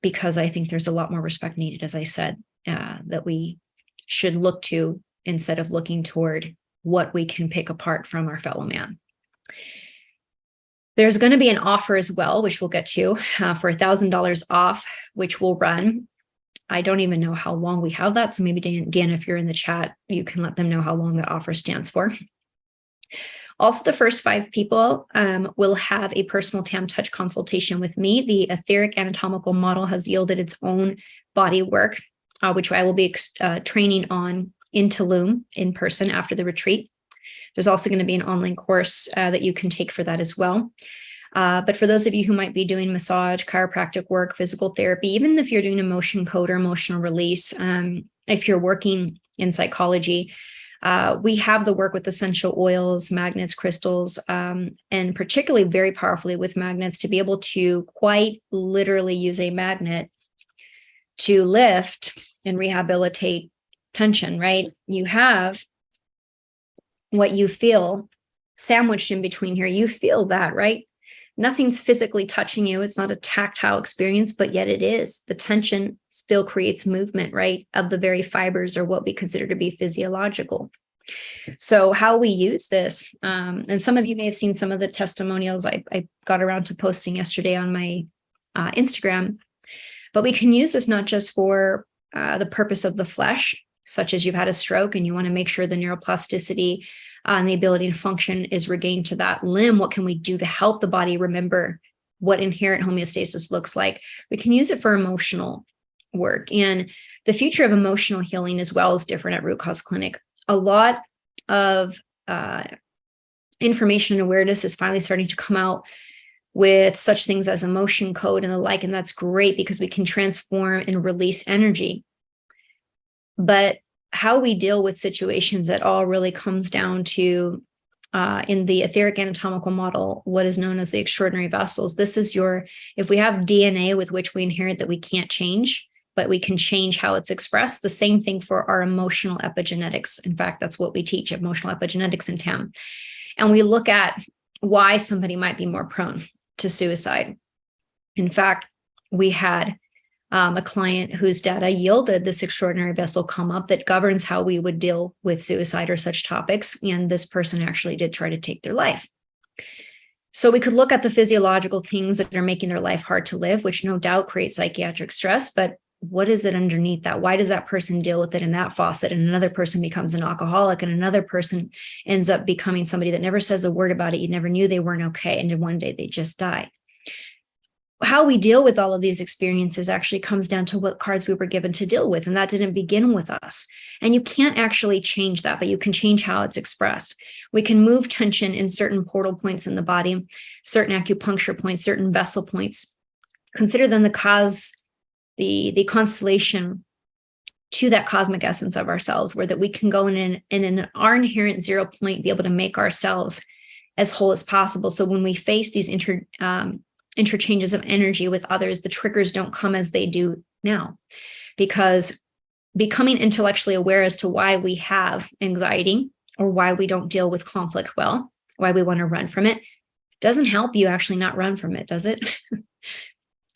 Because I think there's a lot more respect needed, as I said, that we should look to instead of looking toward what we can pick apart from our fellow man. There's going to be an offer as well, which we'll get to, for $1,000 off, which will run. I don't even know how long we have that. So maybe Dan, if you're in the chat, you can let them know how long that offer stands for. Also, the first 5 people will have a personal TAM touch consultation with me. The etheric anatomical model has yielded its own body work, which I will be training on in Tulum in person after the retreat. There's also going to be an online course that you can take for that as well. But for those of you who might be doing massage, chiropractic work, physical therapy, even if you're doing emotion code or emotional release, if you're working in psychology, we have the work with essential oils, magnets, crystals, and particularly very powerfully with magnets to be able to quite literally use a magnet to lift and rehabilitate tension, right? You have what you feel sandwiched in between here. You feel that, right? Nothing's physically touching you. It's not a tactile experience, but yet it is. The tension still creates movement, right? Of the very fibers or what we consider to be physiological. So how we use this, and some of you may have seen some of the testimonials I got around to posting yesterday on my Instagram, but we can use this not just for the purpose of the flesh, such as you've had a stroke and you want to make sure the neuroplasticity and the ability to function is regained to that limb. What can we do to help the body remember what inherent homeostasis looks like? We can use it for emotional work. And the future of emotional healing as well is different at Root Cause Clinic. A lot of information and awareness is finally starting to come out with such things as emotion code and the like, and that's great because we can transform and release energy. But how we deal with situations at all really comes down to, in the etheric anatomical model, what is known as the extraordinary vessels. This is if we have DNA with which we inherit that we can't change, but we can change how it's expressed. The same thing for our emotional epigenetics. In fact, that's what we teach, emotional epigenetics in TAM. And we look at why somebody might be more prone to suicide. In fact, we had a client whose data yielded this extraordinary vessel come up that governs how we would deal with suicide or such topics. And this person actually did try to take their life. So we could look at the physiological things that are making their life hard to live, which no doubt create psychiatric stress, but what is it underneath that? Why does that person deal with it in that faucet and another person becomes an alcoholic and another person ends up becoming somebody that never says a word about it? You never knew they weren't okay. And then one day they just die. How we deal with all of these experiences actually comes down to what cards we were given to deal with. And that didn't begin with us. And you can't actually change that, but you can change how it's expressed. We can move tension in certain portal points in the body, certain acupuncture points, certain vessel points. Consider them the constellation to that cosmic essence of ourselves, where that we can go in our inherent 0 point, be able to make ourselves as whole as possible. So when we face these interchanges of energy with others, the triggers don't come as they do now, because becoming intellectually aware as to why we have anxiety or why we don't deal with conflict well, why we want to run from it, doesn't help you actually not run from it, does it?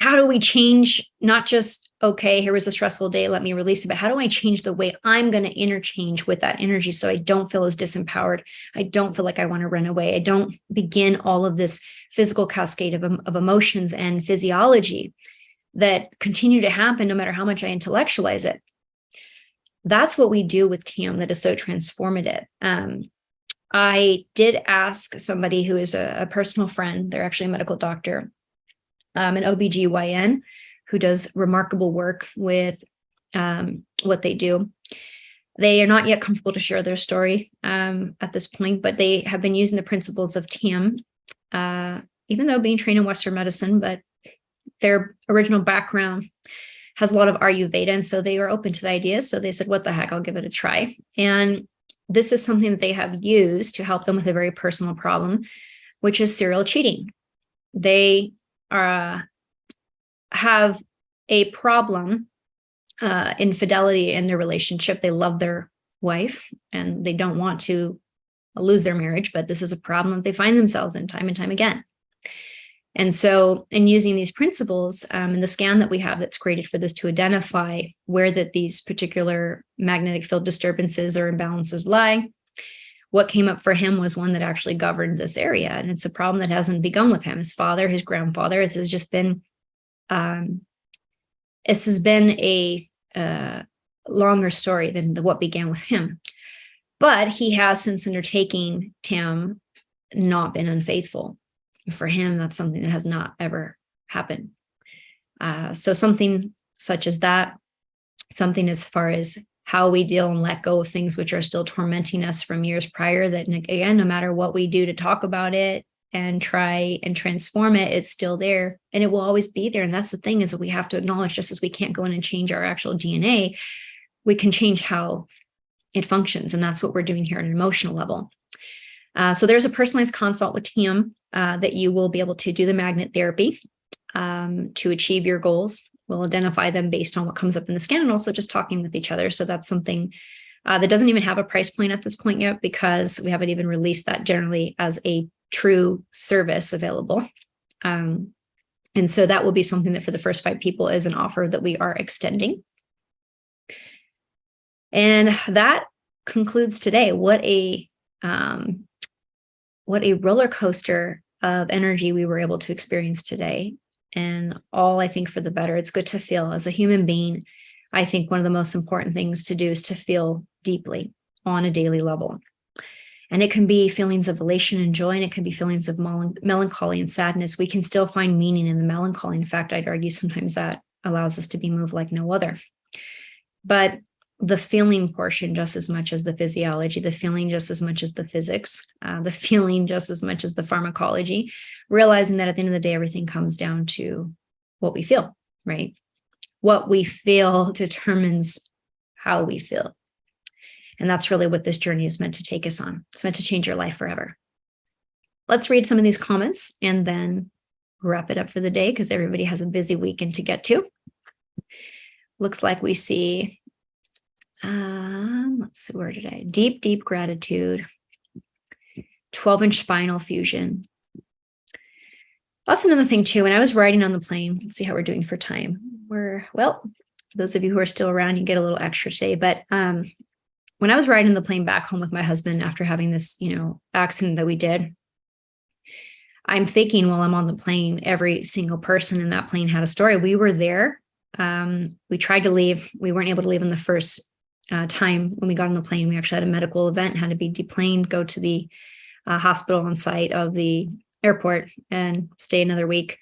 How do we change, not just, okay, here was a stressful day, let me release it, but how do I change the way I'm going to interchange with that energy so I don't feel as disempowered? I don't feel like I want to run away. I don't begin all of this physical cascade of emotions and physiology that continue to happen no matter how much I intellectualize it. That's what we do with TAM that is so transformative. I did ask somebody who is a personal friend, they're actually a medical doctor, an OBGYN who does remarkable work with what they do. They are not yet comfortable to share their story at this point, but they have been using the principles of TAM, even though being trained in Western medicine, but their original background has a lot of Ayurveda, and so they were open to the idea. So they said, what the heck, I'll give it a try. And this is something that they have used to help them with a very personal problem, which is serial cheating. They have a problem, infidelity in their relationship. They love their wife and they don't want to lose their marriage, but this is a problem that they find themselves in time and time again. And so in using these principles and the scan that we have that's created for this to identify where that these particular magnetic field disturbances or imbalances lie, what came up for him was one that actually governed this area. And it's a problem that hasn't begun with him. His father, his grandfather, this has been a longer story than what began with him. But he has, since undertaking TAM, not been unfaithful. For him, that's something that has not ever happened. So something such as that, something as far as how we deal and let go of things which are still tormenting us from years prior, that again, no matter what we do to talk about it and try and transform it, it's still there and it will always be there. And that's the thing, is that we have to acknowledge, just as we can't go in and change our actual DNA, we can change how it functions. And that's what we're doing here at an emotional level. So there's a personalized consult with TAM that you will be able to do the magnet therapy to achieve your goals. We'll identify them based on what comes up in the scan and also just talking with each other. So that's something that doesn't even have a price point at this point yet, because we haven't even released that generally as a true service available. And so that will be something that for the first 5 people is an offer that we are extending. And that concludes today. What a roller coaster of energy we were able to experience today. And all, I think, for the better. It's good to feel as a human being. I think one of the most important things to do is to feel deeply on a daily level. And it can be feelings of elation and joy, and it can be feelings of melancholy and sadness. We can still find meaning in the melancholy. In fact, I'd argue sometimes that allows us to be moved like no other. But the feeling portion just as much as the physiology, the feeling just as much as the physics, the feeling just as much as the pharmacology, realizing that at the end of the day, everything comes down to what we feel, right? What we feel determines how we feel. And that's really what this journey is meant to take us on. It's meant to change your life forever. Let's read some of these comments and then wrap it up for the day, because everybody has a busy weekend to get to. Looks like we see let's see, where did I? Deep gratitude, 12-inch spinal fusion. That's another thing too. When I was riding on the plane, let's see how we're doing for time. Well, for those of you who are still around, you get a little extra today. But when I was riding the plane back home with my husband after having this, accident that we did, I'm thinking while I'm on the plane, every single person in that plane had a story. We were there. We tried to leave. We weren't able to leave in the first time when we got on the plane. We actually had a medical event, had to be deplaned, go to the hospital on site of the airport and stay another week.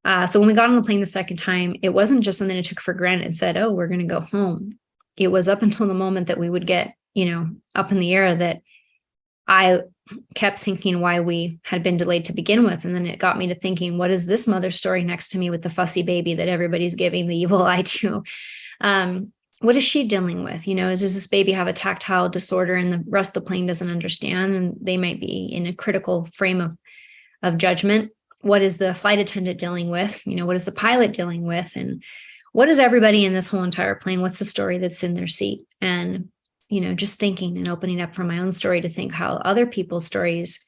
So when we got on the plane the second time, it wasn't just something I took for granted and said, oh, we're going to go home. It was up until the moment that we would get, up in the air that I kept thinking why we had been delayed to begin with. And then it got me to thinking, what is this mother story next to me with the fussy baby that everybody's giving the evil eye to? What is she dealing with? Does this baby have a tactile disorder and the rest of the plane doesn't understand? And they might be in a critical frame of judgment. What is the flight attendant dealing with? What is the pilot dealing with? And what is everybody in this whole entire plane? What's the story that's in their seat? And, just thinking and opening up from my own story to think how other people's stories,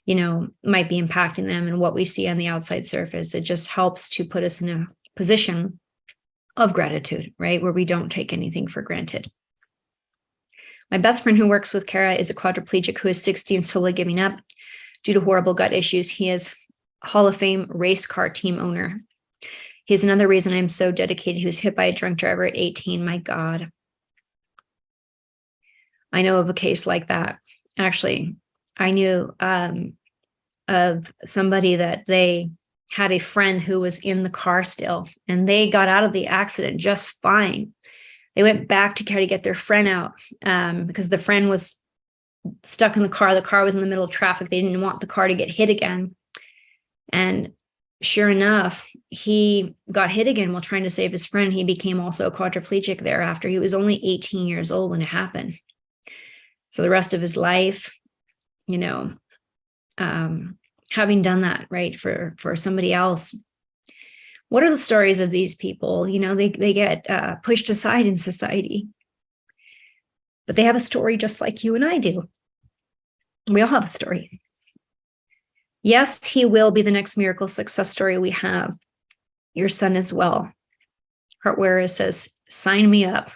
might be impacting them and what we see on the outside surface. It just helps to put us in a position of gratitude, right? Where we don't take anything for granted. My best friend who works with Kara is a quadriplegic who is 60 and slowly giving up due to horrible gut issues. He is a Hall of Fame race car team owner. He's another reason I'm so dedicated. He was hit by a drunk driver at 18. My God. I know of a case like that. Actually, I knew of somebody that they had a friend who was in the car still, and they got out of the accident just fine. They went back to try to get their friend out because the friend was stuck in the car. The car was in the middle of traffic. They didn't want the car to get hit again. And sure enough, he got hit again while trying to save his friend. He became also a quadriplegic thereafter. He was only 18 years old when it happened. So the rest of his life, having done that, right, for somebody else. What are the stories of these people? They get pushed aside in society, but they have a story just like you and I do. We all have a story. Yes, he will be the next miracle success story we have. Your son as well. Heartwearer says, sign me up.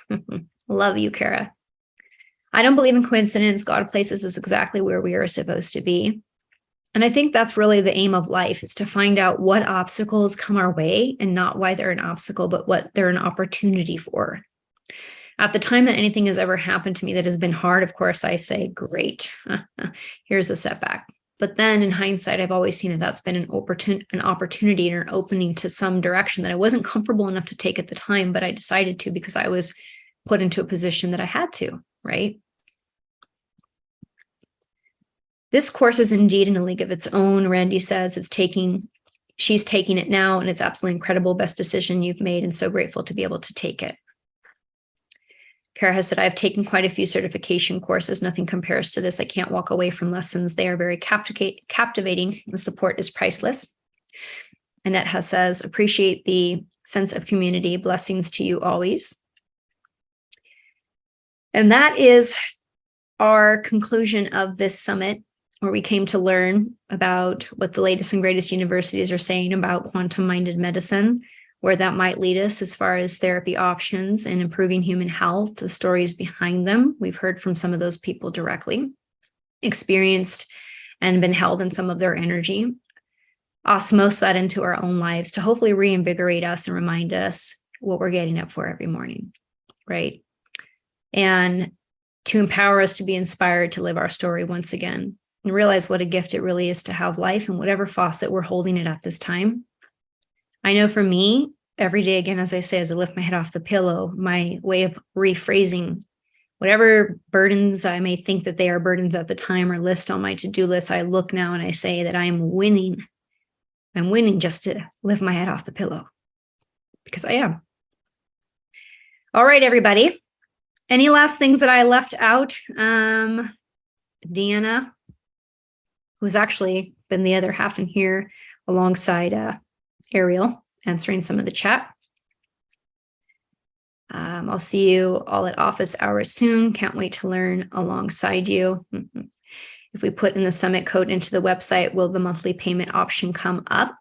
Love you, Kara. I don't believe in coincidence. God places us exactly where we are supposed to be. And I think that's really the aim of life, is to find out what obstacles come our way, and not why they're an obstacle, but what they're an opportunity for. At the time that anything has ever happened to me that has been hard, of course, I say, great, here's a setback. But then in hindsight, I've always seen that that's been an opportunity or an opening to some direction that I wasn't comfortable enough to take at the time, but I decided to because I was put into a position that I had to, right? This course is indeed in a league of its own. Randy says she's taking it now, and it's absolutely incredible. Best decision you've made, and so grateful to be able to take it. Kara has said, I've taken quite a few certification courses. Nothing compares to this. I can't walk away from lessons. They are very captivating. The support is priceless. Annette says, appreciate the sense of community. Blessings to you always. And that is our conclusion of this summit, where we came to learn about what the latest and greatest universities are saying about quantum-minded medicine, where that might lead us as far as therapy options and improving human health, the stories behind them. We've heard from some of those people directly, experienced and been held in some of their energy, osmose that into our own lives to hopefully reinvigorate us and remind us what we're getting up for every morning, right? And to empower us to be inspired to live our story once again, and realize what a gift it really is to have life in whatever faucet we're holding it at this time. I know for me, every day, again, as I say, as I lift my head off the pillow, my way of rephrasing whatever burdens I may think that they are burdens at the time or list on my to-do list, I look now and I say that I am winning. I'm winning just to lift my head off the pillow, because I am. All right, everybody. Any last things that I left out? Deanna, who's actually been the other half in here alongside Ariel, answering some of the chat. I'll see you all at office hours soon. Can't wait to learn alongside you. If we put in the summit code into the website, will the monthly payment option come up?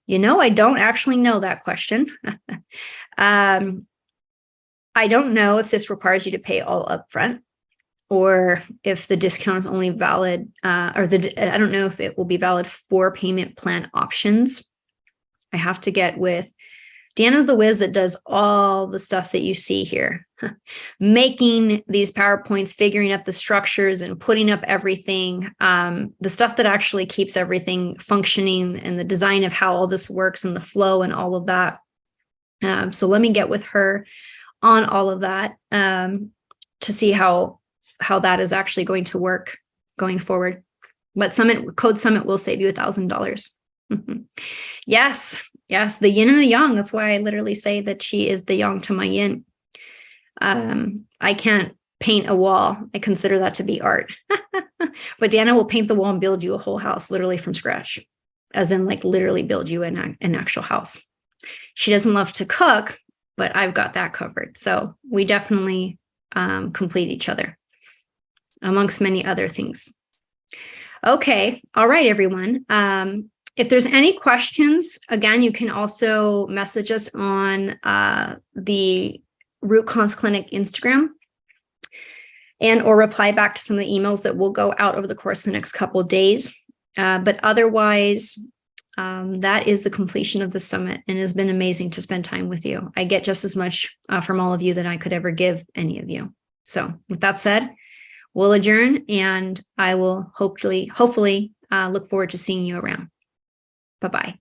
You know, I don't actually know that question. I don't know if this requires you to pay all upfront, or if the discount is only valid, I don't know if it will be valid for payment plan options. I have to get with Deanna's the whiz that does all the stuff that you see here, making these PowerPoints, figuring out the structures and putting up everything, the stuff that actually keeps everything functioning, and the design of how all this works and the flow and all of that. So let me get with her on all of that to see how that is actually going to work going forward. But Code Summit will save you $1,000. Yes, the yin and the yang. That's why I literally say that she is the yang to my yin. I can't paint a wall. I consider that to be art. But Deanna will paint the wall and build you a whole house literally from scratch, as in like literally build you an actual house. She doesn't love to cook, but I've got that covered. So we definitely complete each other, amongst many other things. Okay. All right, everyone. If there's any questions, again, you can also message us on the Root Cause Clinic Instagram, and or reply back to some of the emails that will go out over the course of the next couple of days. But otherwise, that is the completion of the summit, and it has been amazing to spend time with you. I get just as much from all of you that I could ever give any of you. So with that said, we'll adjourn, and I will hopefully look forward to seeing you around. Bye-bye.